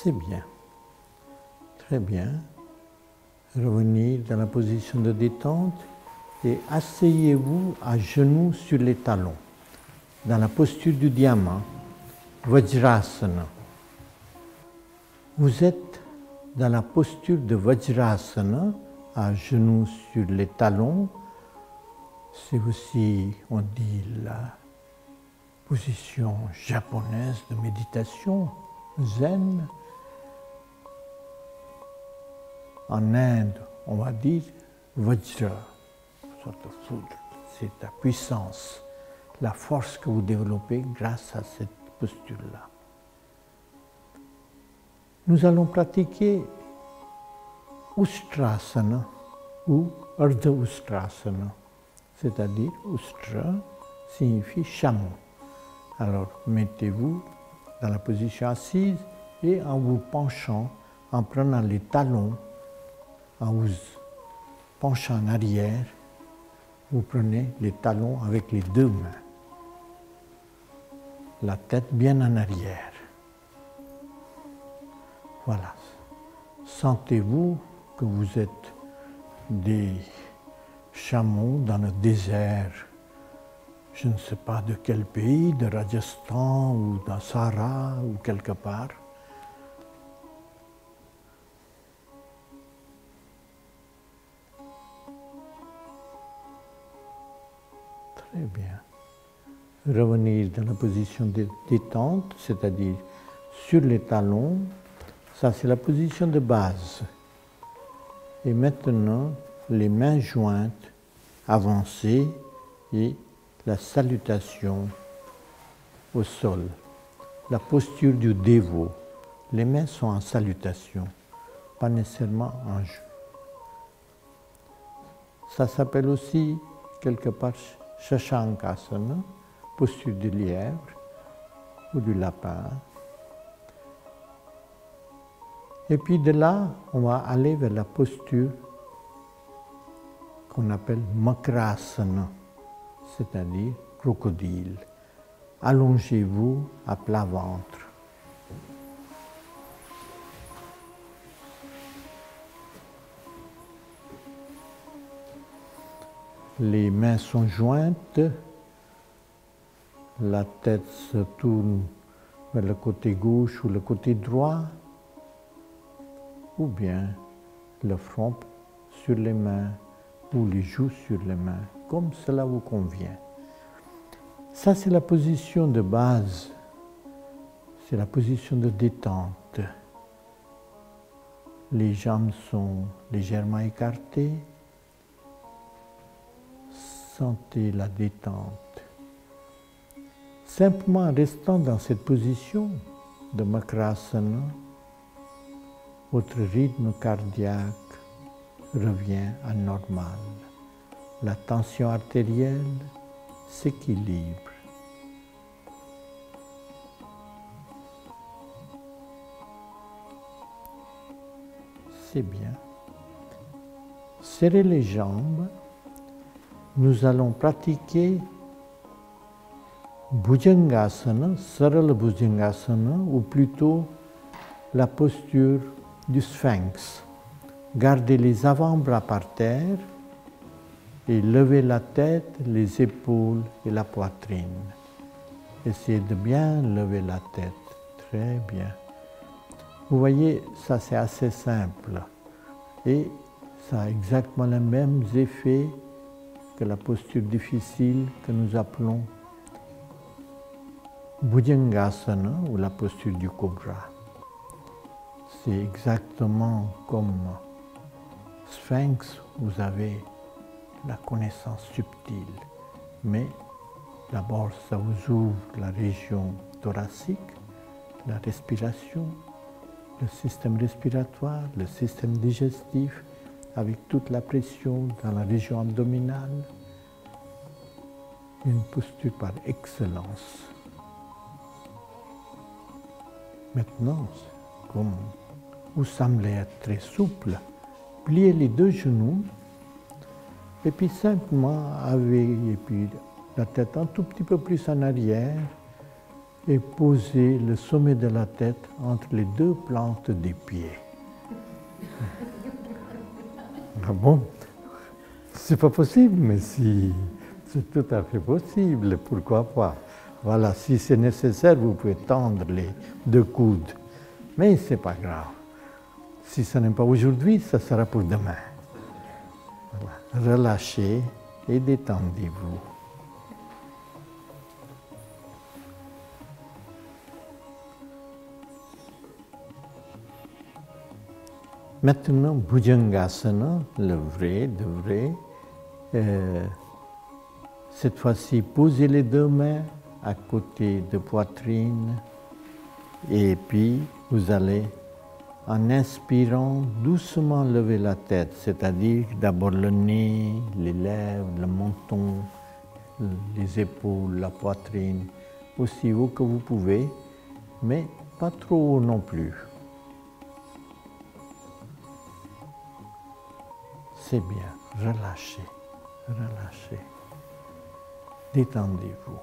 C'est bien, très bien. Revenir dans la position de détente et asseyez-vous à genoux sur les talons, dans la posture du diamant, Vajrasana. Vous êtes dans la posture de Vajrasana, à genoux sur les talons. C'est aussi, on dit, la position japonaise de méditation, zen. En Inde, on va dire Vajra, sorte de foudre. C'est la puissance, la force que vous développez grâce à cette posture-là. Nous allons pratiquer Ustrasana ou Ardha Ustrasana, c'est-à-dire Ustra signifie chameau. Alors mettez-vous dans la position assise et en vous penchant, en prenant les talons, en vous penchant en arrière, vous prenez les talons avec les deux mains. La tête bien en arrière. Voilà. Sentez-vous que vous êtes des chameaux dans le désert, je ne sais pas de quel pays, de Rajasthan ou dans Sahara ou quelque part. Très bien. Revenir dans la position de détente, c'est-à-dire sur les talons. Ça, c'est la position de base. Et maintenant, les mains jointes, avancées et la salutation au sol. La posture du dévot. Les mains sont en salutation, pas nécessairement en jeu. Ça s'appelle aussi quelque part Shashankasana, posture du lièvre ou du lapin. Et puis de là, on va aller vers la posture qu'on appelle Makrasana, c'est-à-dire crocodile. Allongez-vous à plat ventre. Les mains sont jointes, la tête se tourne vers le côté gauche ou le côté droit, ou bien le front sur les mains ou les joues sur les mains, comme cela vous convient. Ça, c'est la position de base, c'est la position de détente. Les jambes sont légèrement écartées. Sentez la détente. Simplement en restant dans cette position de Makrasana, votre rythme cardiaque revient à normal. La tension artérielle s'équilibre. C'est bien. Serrez les jambes. Nous allons pratiquer Bhujangasana, Sarala Bhujangasana, ou plutôt la posture du sphinx. Gardez les avant-bras par terre et levez la tête, les épaules et la poitrine. Essayez de bien lever la tête. Très bien. Vous voyez, ça c'est assez simple et ça a exactement les mêmes effets que la posture difficile que nous appelons Bhujangasana ou la posture du cobra. C'est exactement comme Sphinx, vous avez la connaissance subtile, mais d'abord ça vous ouvre la région thoracique, la respiration, le système respiratoire, le système digestif, avec toute la pression dans la région abdominale. Une posture par excellence. Maintenant, comme vous semblez être très souple, pliez les deux genoux et puis simplement avez la tête un tout petit peu plus en arrière et posez le sommet de la tête entre les deux plantes des pieds. Ah bon? C'est pas possible, mais si, c'est tout à fait possible, pourquoi pas? Voilà, si c'est nécessaire, vous pouvez tendre les deux coudes. Mais c'est pas grave. Si ce n'est pas aujourd'hui, ça sera pour demain. Voilà. Relâchez et détendez-vous. Maintenant, Bhujangasana, le vrai, de vrai. Cette fois-ci, posez les deux mains à côté de poitrine et puis vous allez, en inspirant, doucement lever la tête, c'est-à-dire d'abord le nez, les lèvres, le menton, les épaules, la poitrine, aussi haut que vous pouvez, mais pas trop haut non plus. C'est bien, relâchez, relâchez, détendez-vous.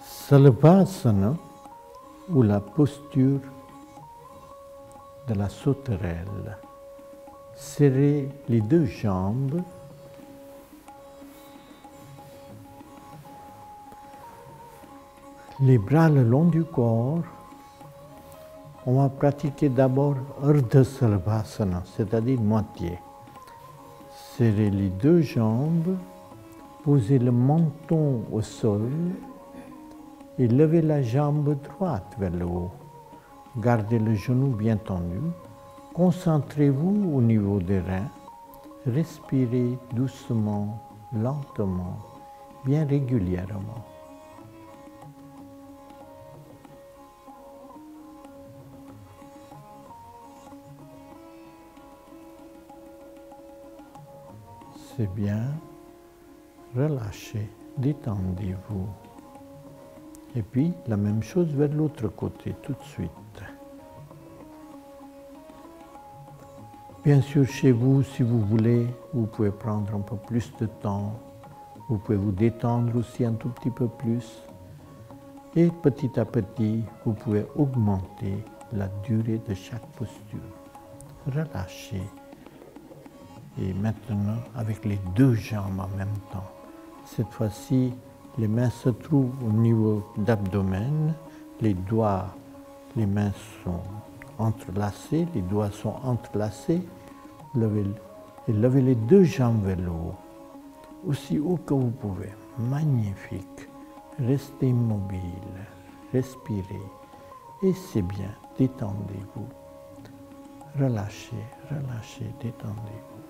Salabhasana, ou la posture de la sauterelle. Serrez les deux jambes. Les bras le long du corps. On va pratiquer d'abord Ardha Salabhasana, c'est-à-dire moitié. Serrez les deux jambes, posez le menton au sol et levez la jambe droite vers le haut. Gardez le genou bien tendu. Concentrez-vous au niveau des reins. Respirez doucement, lentement, bien régulièrement. C'est bien. Relâchez, détendez-vous. Et puis, la même chose vers l'autre côté, tout de suite. Bien sûr, chez vous, si vous voulez, vous pouvez prendre un peu plus de temps. Vous pouvez vous détendre aussi un tout petit peu plus. Et petit à petit, vous pouvez augmenter la durée de chaque posture. Relâchez. Et maintenant, avec les deux jambes en même temps. Cette fois-ci, les mains se trouvent au niveau d'abdomen, les mains sont entrelacées, les doigts sont entrelacés. Levez les deux jambes vers le haut, aussi haut que vous pouvez. Magnifique. Restez immobile, respirez. Et c'est bien, détendez-vous. Relâchez, relâchez, détendez-vous.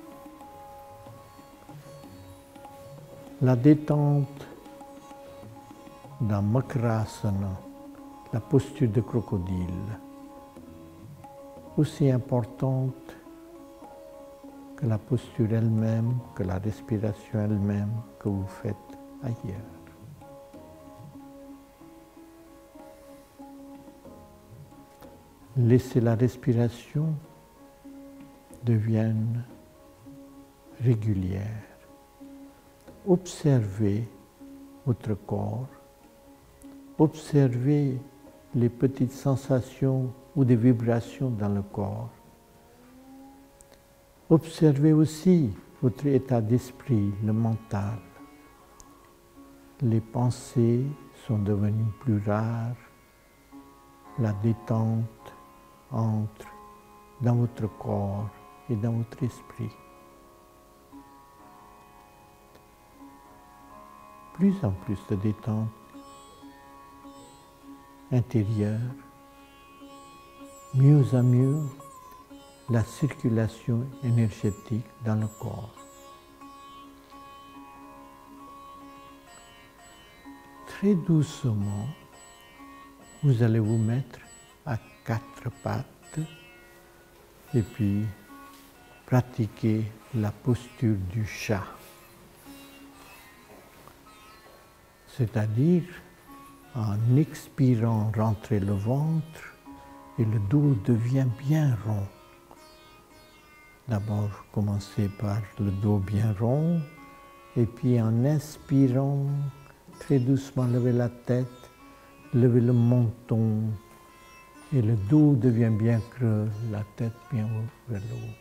La détente dans Makrasana, la posture de crocodile, aussi importante que la posture elle-même, que la respiration elle-même que vous faites ailleurs. Laissez la respiration devienne régulière. Observez votre corps, observez les petites sensations ou des vibrations dans le corps. Observez aussi votre état d'esprit, le mental. Les pensées sont devenues plus rares, la détente entre dans votre corps et dans votre esprit. Plus en plus de détente intérieure, mieux à mieux la circulation énergétique dans le corps. Très doucement, vous allez vous mettre à quatre pattes et puis pratiquer la posture du chat. C'est-à-dire, en expirant, rentrer le ventre et le dos devient bien rond. D'abord, commencez par le dos bien rond et puis en inspirant, très doucement, levez la tête, levez le menton et le dos devient bien creux, la tête bien haut vers le haut.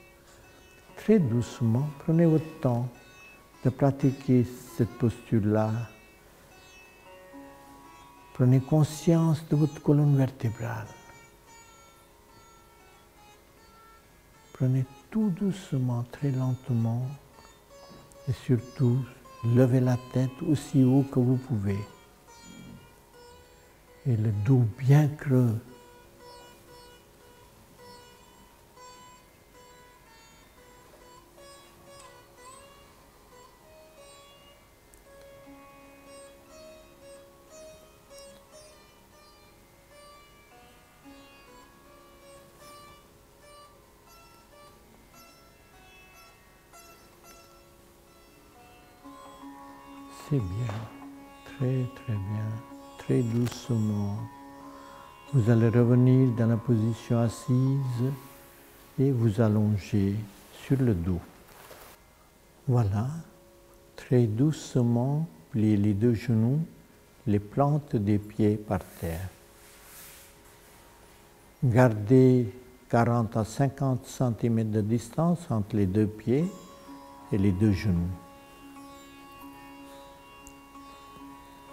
Très doucement, prenez votre temps de pratiquer cette posture-là. Prenez conscience de votre colonne vertébrale. Prenez tout doucement, très lentement et surtout, levez la tête aussi haut que vous pouvez. Et le dos bien creux. C'est bien, très très bien, très doucement. Vous allez revenir dans la position assise et vous allonger sur le dos. Voilà, très doucement, pliez les deux genoux, les plantes des pieds par terre. Gardez 40 à 50 cm de distance entre les deux pieds et les deux genoux.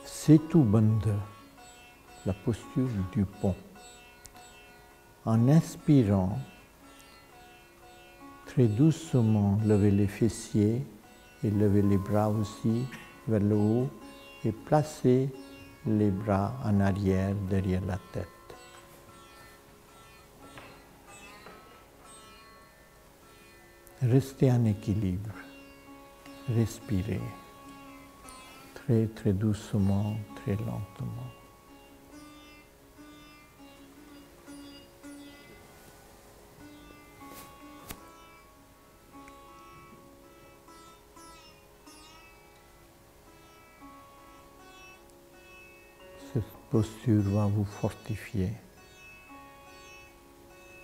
Setu Bandha, la posture du pont. En inspirant, très doucement, levez les fessiers et levez les bras aussi vers le haut et placez les bras en arrière derrière la tête. Restez en équilibre, respirez. Très très doucement, très lentement. Cette posture va vous fortifier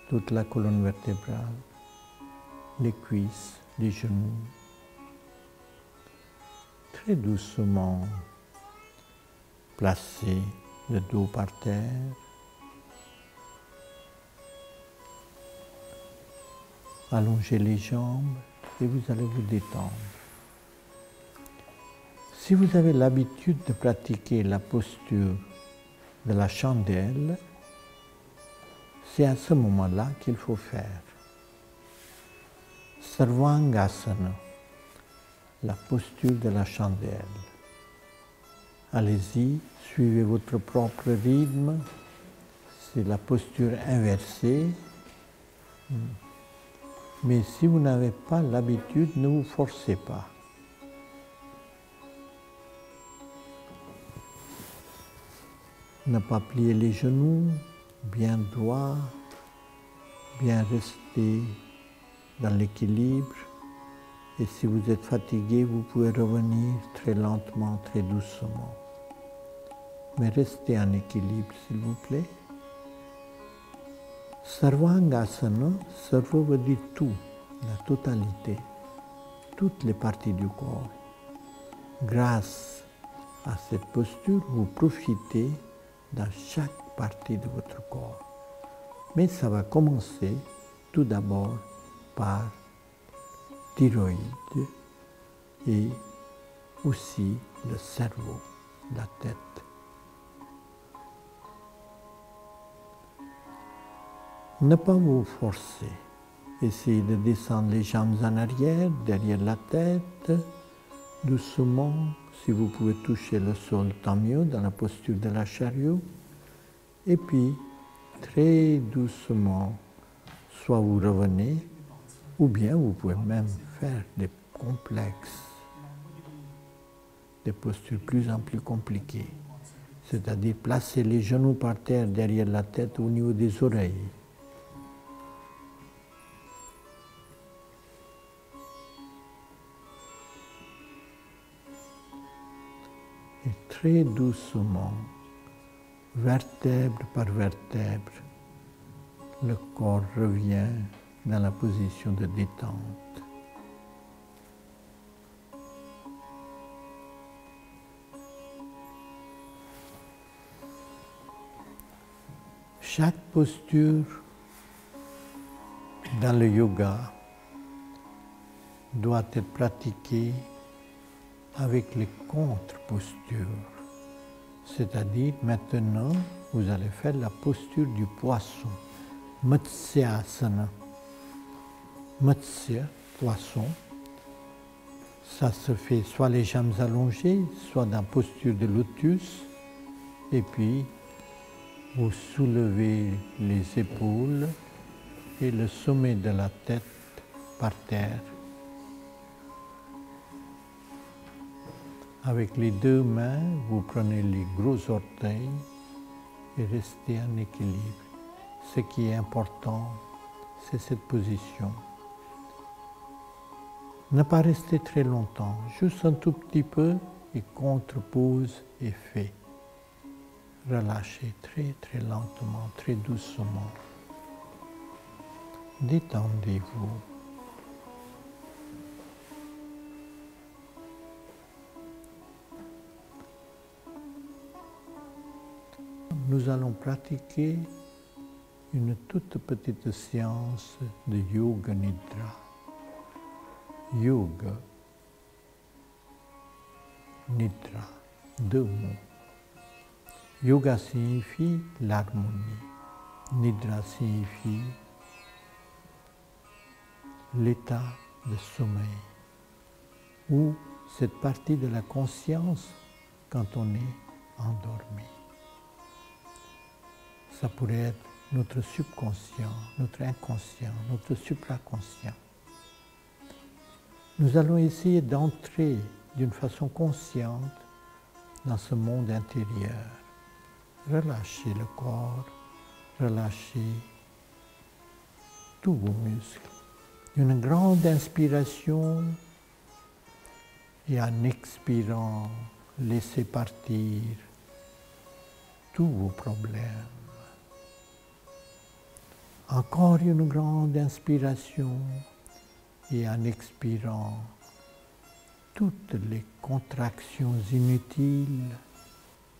toute la colonne vertébrale, les cuisses, les genoux. Très doucement, placez le dos par terre, Allongez les jambes et vous allez vous détendre. Si vous avez l'habitude de pratiquer la posture de la chandelle, c'est à ce moment-là qu'il faut faire. Sarvangasana, la posture de la chandelle. Allez-y, suivez votre propre rythme. C'est la posture inversée. Mais si vous n'avez pas l'habitude, ne vous forcez pas. Ne pas plier les genoux, bien droit, bien rester dans l'équilibre. Et si vous êtes fatigué, vous pouvez revenir très lentement, très doucement. Mais restez en équilibre, s'il vous plaît. Sarvangasana, sarva veut dire tout, la totalité, toutes les parties du corps. Grâce à cette posture, vous profitez dans chaque partie de votre corps. Mais ça va commencer tout d'abord par thyroïde et aussi le cerveau, la tête. Ne pas vous forcer. Essayez de descendre les jambes en arrière, derrière la tête, doucement. Si vous pouvez toucher le sol, tant mieux, dans la posture de la chariot. Et puis, très doucement, soit vous revenez, ou bien vous pouvez même faire des complexes, des postures plus en plus compliquées. C'est-à-dire placer les genoux par terre derrière la tête au niveau des oreilles. Et très doucement, vertèbre par vertèbre, le corps revient dans la position de détente. Chaque posture dans le yoga doit être pratiquée avec les contre-postures. C'est-à-dire, maintenant, vous allez faire la posture du poisson, Matsyasana. Matsya, poisson, ça se fait soit les jambes allongées, soit dans la posture de lotus, et puis vous soulevez les épaules et le sommet de la tête par terre. Avec les deux mains, vous prenez les gros orteils et restez en équilibre. Ce qui est important, c'est cette position. Ne pas rester très longtemps, juste un tout petit peu et contre-pose et fait. Relâchez très très lentement, très doucement. Détendez-vous. Nous allons pratiquer une toute petite séance de Yoga Nidra. Yoga, Nidra, deux mots. Yoga signifie l'harmonie. Nidra signifie l'état de sommeil, ou cette partie de la conscience quand on est endormi. Ça pourrait être notre subconscient, notre inconscient, notre supraconscient. Nous allons essayer d'entrer d'une façon consciente dans ce monde intérieur. Relâchez le corps, relâchez tous vos muscles. Une grande inspiration et en expirant, laissez partir tous vos problèmes. Encore une grande inspiration et en expirant, toutes les contractions inutiles.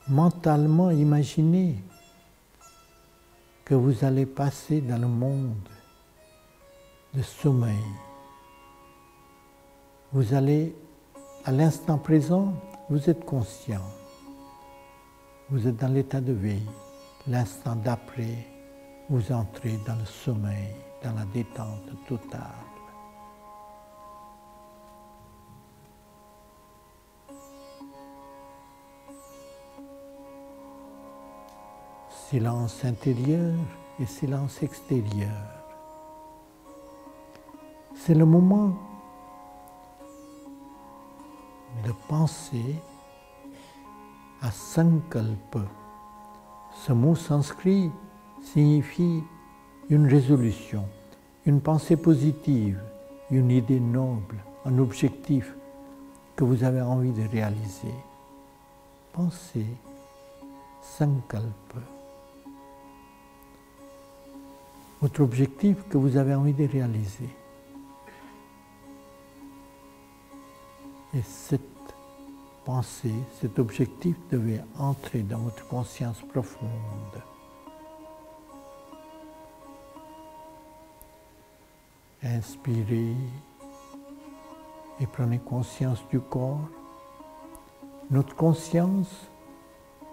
Mentalement, imaginez que vous allez passer dans le monde le sommeil. Vous allez à l'instant présent, vous êtes conscient. Vous êtes dans l'état de veille. L'instant d'après, vous entrez dans le sommeil, dans la détente totale. Silence intérieur et silence extérieur. C'est le moment de penser à Sankalpa. Ce mot sanskrit signifie une résolution, une pensée positive, une idée noble, un objectif que vous avez envie de réaliser. Pensez Sankalpa. Votre objectif que vous avez envie de réaliser. Et cette pensée, cet objectif devait entrer dans votre conscience profonde. Inspirez et prenez conscience du corps. Notre conscience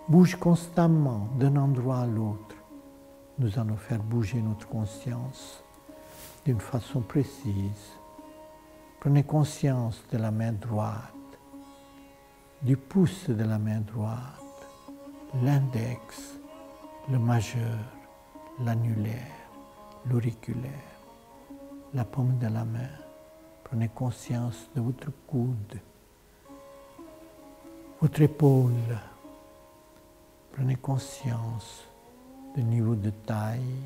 bouge constamment d'un endroit à l'autre. Nous allons faire bouger notre conscience d'une façon précise. Prenez conscience de la main droite, du pouce de la main droite, l'index, le majeur, l'annulaire, l'auriculaire, la paume de la main. Prenez conscience de votre coude, votre épaule. Prenez conscience du niveau de taille.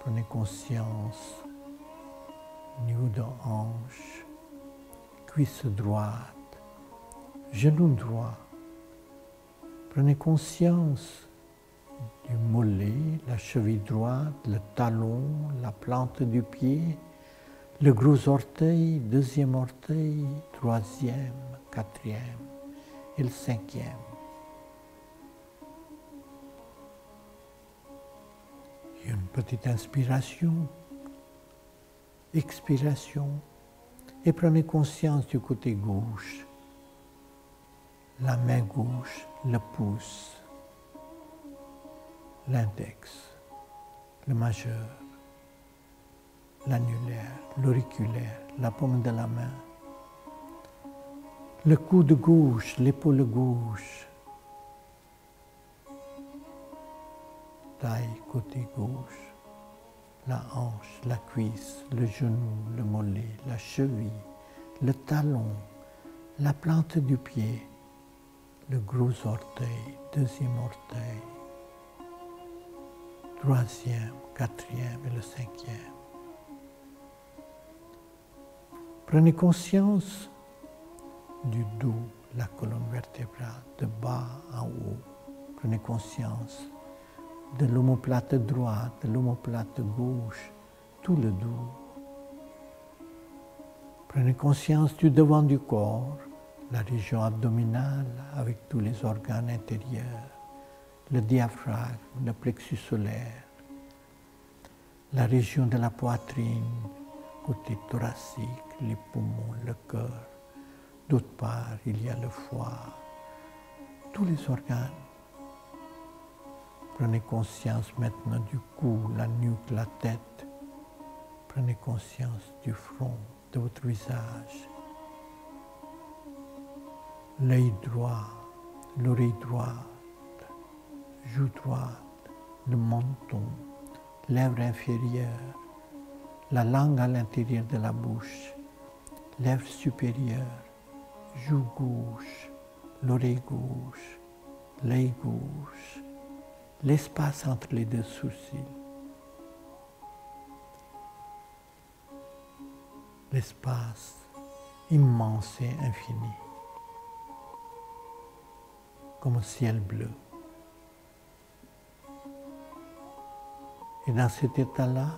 Prenez conscience du niveau de hanche, cuisse droite, genou droit. Prenez conscience du mollet, la cheville droite, le talon, la plante du pied, le gros orteil, deuxième orteil, troisième, quatrième et le cinquième. Une petite inspiration, expiration, et prenez conscience du côté gauche, la main gauche, le pouce, l'index, le majeur, l'annulaire, l'auriculaire, la paume de la main, le coude gauche, l'épaule gauche, taille côté gauche, la hanche, la cuisse, le genou, le mollet, la cheville, le talon, la plante du pied, le gros orteil, deuxième orteil, troisième, quatrième et le cinquième. Prenez conscience du dos, la colonne vertébrale, de bas en haut. Prenez conscience de l'omoplate droite, de l'omoplate gauche, tout le dos. Prenez conscience du devant du corps, la région abdominale avec tous les organes intérieurs, le diaphragme, le plexus solaire, la région de la poitrine, côté thoracique, les poumons, le cœur. D'autre part, il y a le foie, tous les organes. Prenez conscience maintenant du cou, la nuque, la tête. Prenez conscience du front, de votre visage. L'œil droit, l'oreille droite, joue droite, le menton, lèvres inférieures, la langue à l'intérieur de la bouche, lèvres supérieures, joue gauche, l'oreille gauche, l'œil gauche, l'espace entre les deux sourcils, l'espace immense et infini, comme un ciel bleu. Et dans cet état-là,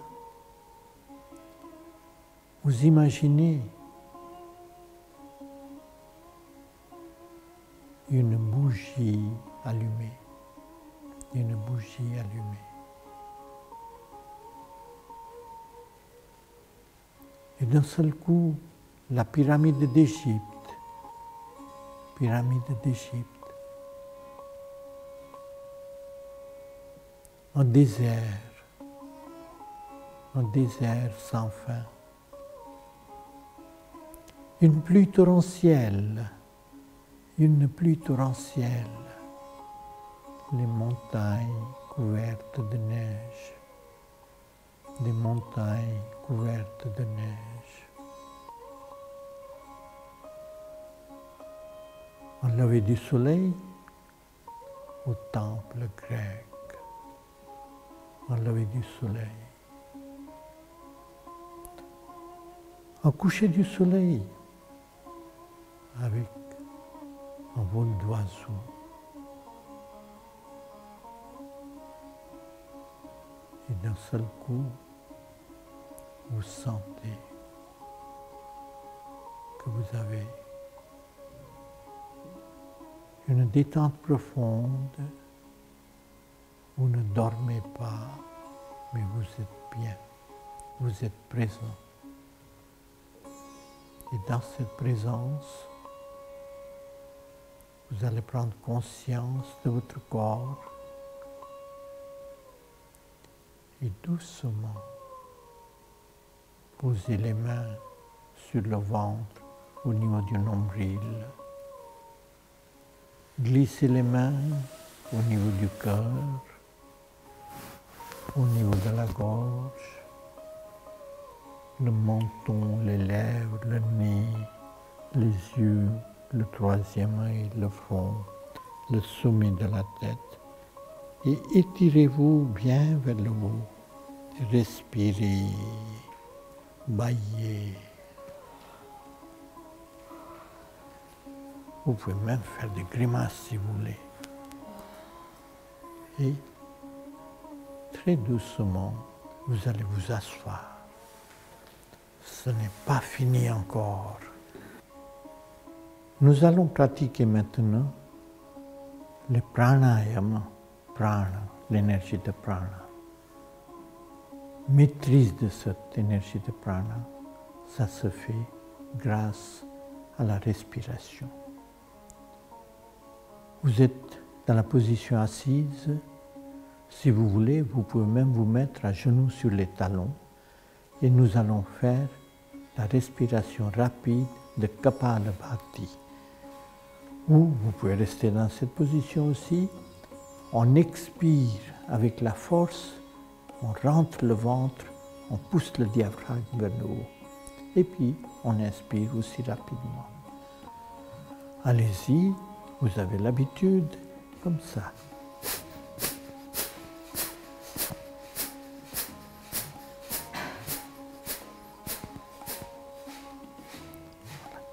vous imaginez une bougie allumée, une bougie allumée. d'un seul coup, la pyramide d'Égypte, un désert sans fin, une pluie torrentielle, les montagnes couvertes de neige, Un lever du soleil au temple grec, un lever du soleil. Un coucher du soleil avec un vol d'oiseau. Et d'un seul coup, vous sentez que vous avez une détente profonde. Vous ne dormez pas, mais vous êtes bien, vous êtes présent. Et dans cette présence, vous allez prendre conscience de votre corps et doucement poser les mains sur le ventre au niveau du nombril. Glissez les mains au niveau du cœur, au niveau de la gorge, le menton, les lèvres, le nez, les yeux, le troisième œil, le front, le sommet de la tête. Et étirez-vous bien vers le haut. Respirez, bâillez. Vous pouvez même faire des grimaces si vous voulez. Et très doucement, vous allez vous asseoir. Ce n'est pas fini encore. Nous allons pratiquer maintenant le pranayama, l'énergie de prana. Maîtrise de cette énergie de prana, ça se fait grâce à la respiration. Vous êtes dans la position assise. Si vous voulez, vous pouvez même vous mettre à genoux sur les talons et nous allons faire la respiration rapide de Kapalabhati. Ou vous pouvez rester dans cette position aussi. On expire avec la force, on rentre le ventre, on pousse le diaphragme vers le haut. Et puis, on inspire aussi rapidement. Allez-y, vous avez l'habitude, comme ça.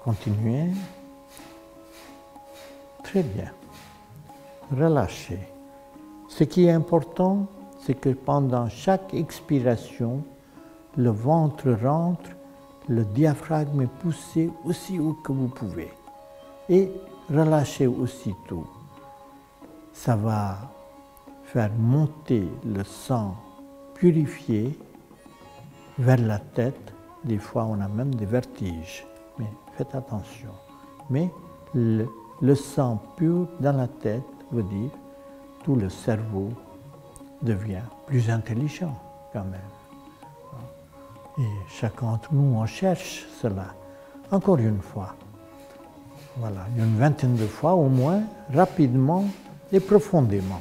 Continuez. Très bien. Relâchez. Ce qui est important, c'est que pendant chaque expiration, le ventre rentre, le diaphragme est poussé aussi haut que vous pouvez. Et relâchez aussitôt. Ça va faire monter le sang purifié vers la tête. Des fois, on a même des vertiges. Mais faites attention. Mais le sang pur dans la tête veut dire tout le cerveau devient plus intelligent quand même. Et chacun d'entre nous, on cherche cela. Encore une fois. Voilà, une vingtaine de fois au moins, rapidement et profondément.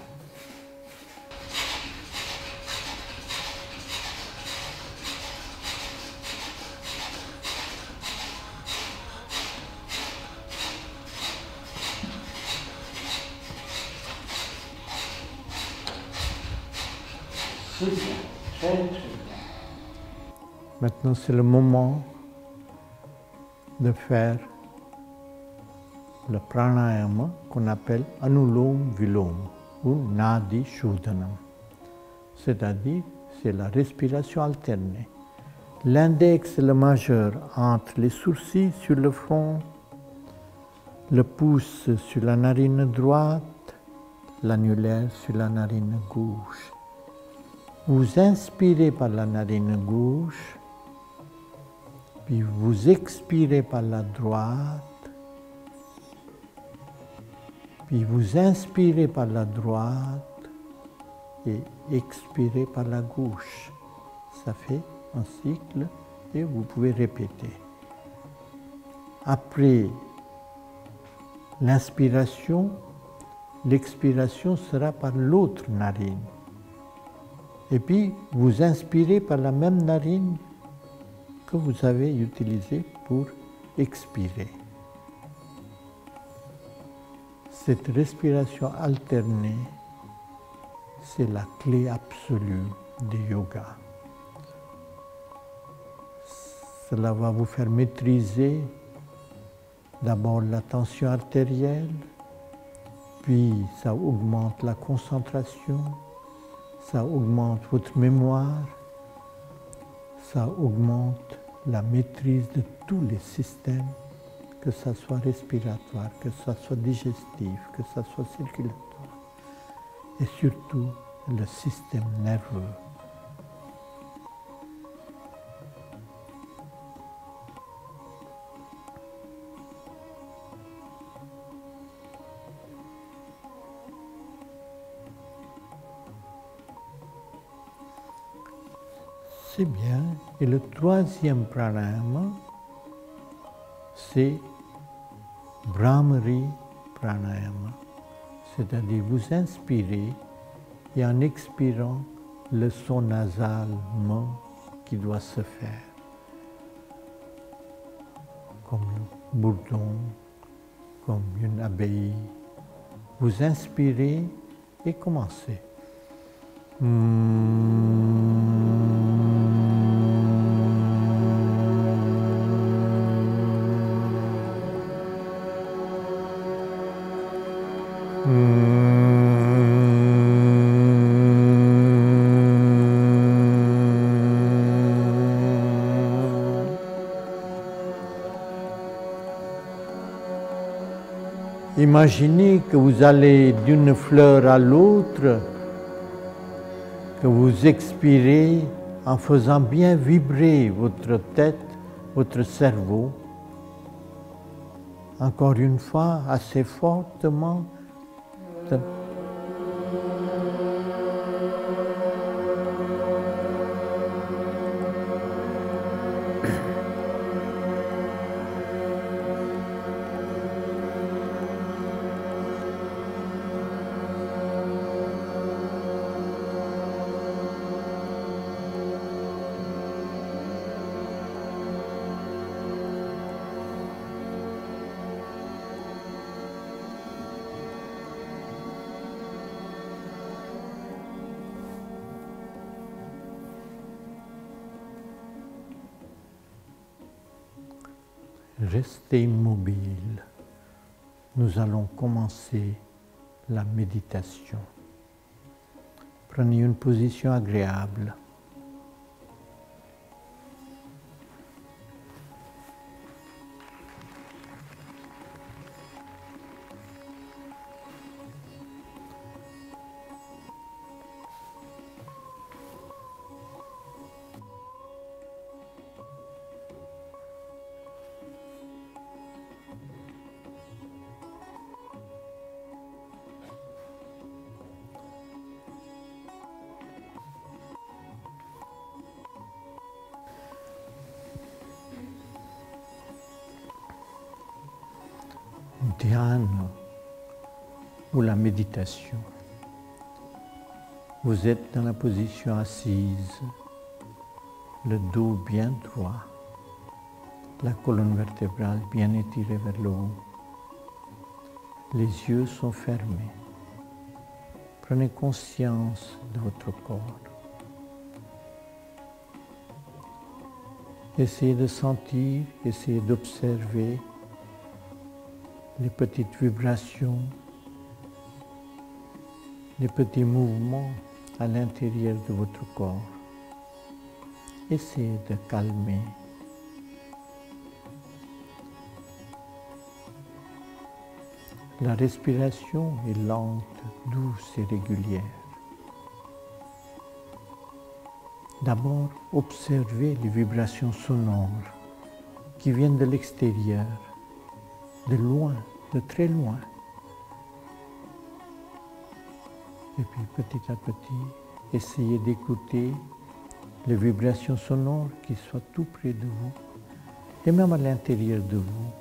Très bien, très bien. Maintenant, c'est le moment de faire le pranayama qu'on appelle Anulom Vilom ou Nadi Shodhanam. C'est-à-dire, c'est la respiration alternée. L'index et le majeur entre les sourcils sur le front, le pouce sur la narine droite, l'annulaire sur la narine gauche. Vous inspirez par la narine gauche, puis vous expirez par la droite, puis vous inspirez par la droite et expirez par la gauche. Ça fait un cycle et vous pouvez répéter. Après l'inspiration, l'expiration sera par l'autre narine. Et puis, vous inspirez par la même narine que vous avez utilisée pour expirer. Cette respiration alternée, c'est la clé absolue du yoga. Cela va vous faire maîtriser d'abord la tension artérielle, puis ça augmente la concentration, ça augmente votre mémoire, ça augmente la maîtrise de tous les systèmes, que ce soit respiratoire, que ce soit digestif, que ce soit circulatoire, et surtout le système nerveux. C'est bien. Et le troisième pranayama, c'est Bhramari pranayama. C'est-à-dire vous inspirez et en expirant le son nasal M qui doit se faire. Comme le bourdon, comme une abeille. Vous inspirez et commencez. Imaginez que vous allez d'une fleur à l'autre, que vous expirez en faisant bien vibrer votre tête, votre cerveau. Encore une fois, assez fortement. Restez immobile. Nous allons commencer la méditation. Prenez une position agréable. Dhyana ou la méditation. Vous êtes dans la position assise, le dos bien droit, la colonne vertébrale bien étirée vers le haut. Les yeux sont fermés. Prenez conscience de votre corps. Essayez de sentir, essayez d'observer les petites vibrations, les petits mouvements à l'intérieur de votre corps. Essayez de calmer. La respiration est lente, douce et régulière. D'abord, observez les vibrations sonores qui viennent de l'extérieur, de loin, de très loin. Et puis petit à petit, essayez d'écouter les vibrations sonores qui soient tout près de vous et même à l'intérieur de vous.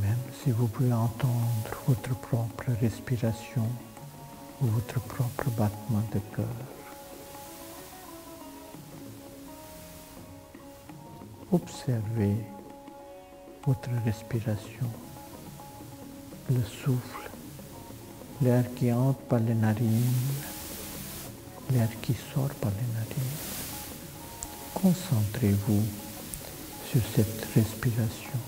Même si vous pouvez entendre votre propre respiration ou votre propre battement de cœur. Observez votre respiration, le souffle, l'air qui entre par les narines, l'air qui sort par les narines. Concentrez-vous sur cette respiration.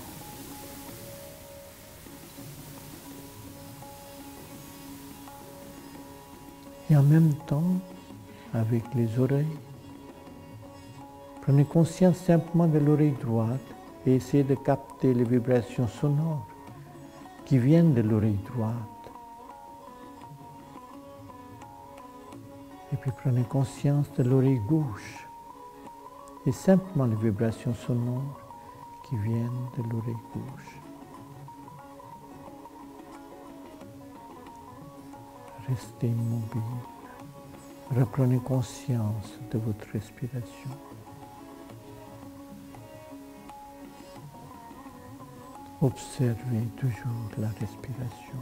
Et en même temps, avec les oreilles, prenez conscience simplement de l'oreille droite et essayez de capter les vibrations sonores qui viennent de l'oreille droite. Et puis prenez conscience de l'oreille gauche et simplement les vibrations sonores qui viennent de l'oreille gauche. Restez immobile. Reprenez conscience de votre respiration. Observez toujours la respiration.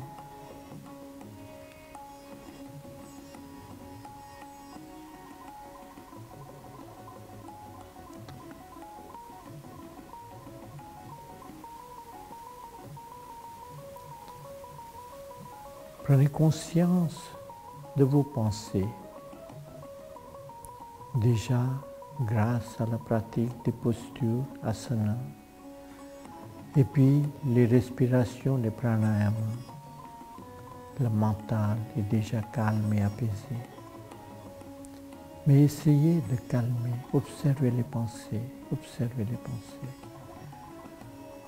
Prenez conscience de vos pensées. Déjà, grâce à la pratique des postures asana, et puis les respirations, les pranayama, le mental est déjà calme et apaisé. Mais essayez de calmer, observez les pensées, observez les pensées,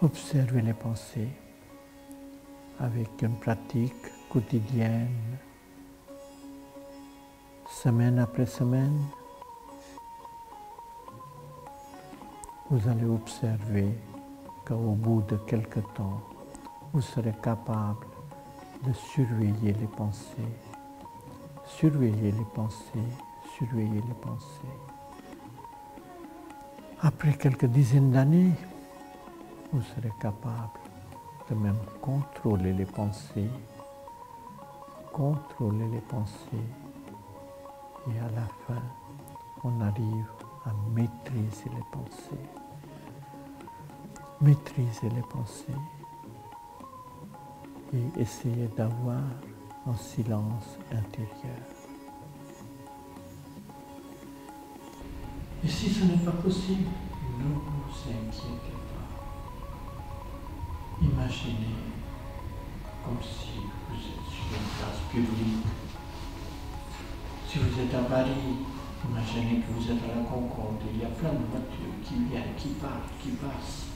observez les pensées avec une pratique quotidienne, semaine après semaine. Vous allez observer qu'au bout de quelque temps, vous serez capable de surveiller les pensées, surveiller les pensées, surveiller les pensées. Après quelques dizaines d'années, vous serez capable de même contrôler les pensées, et à la fin, on arrive à maîtriser les pensées. Maîtriser les pensées et essayer d'avoir un silence intérieur. Et si ce n'est pas possible, ne vous inquiétez pas. Imaginez comme si vous êtes sur une place publique. Si vous êtes à Paris, imaginez que vous êtes à la Concorde, il y a plein de voitures qui viennent, qui partent, qui passent.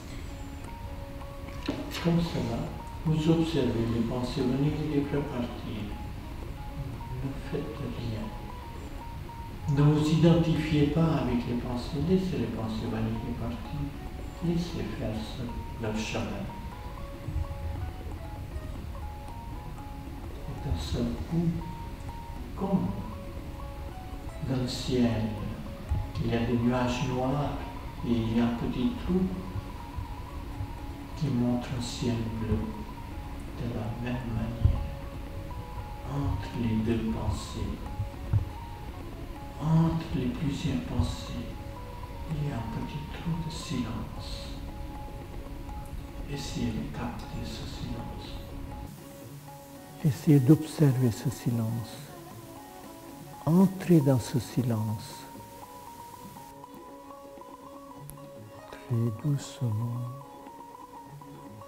Comme cela, vous observez les pensées venir et les repartir. Ne faites rien. Ne vous identifiez pas avec les pensées, laissez les pensées venir et partir. Laissez faire leur chemin. Et d'un seul coup, comme dans le ciel, il y a des nuages noirs et il y a un petit trou qui montre un ciel bleu de la même manière. Entre les deux pensées, entre les plusieurs pensées, il y a un petit trou de silence. Essayez de capter ce silence. Essayez d'observer ce silence. Entrez dans ce silence. Très doucement,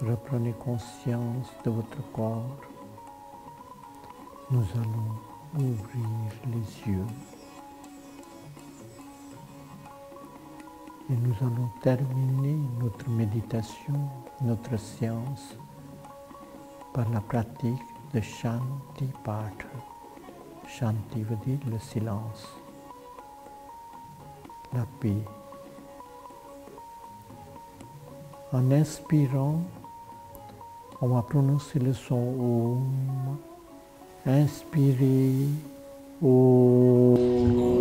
reprenez conscience de votre corps. Nous allons ouvrir les yeux. Et nous allons terminer notre méditation, notre séance, par la pratique de Shanti Pata. Shanti veut dire le silence. la paix. En inspirant, on va prononcer le son Om. Inspirez Om.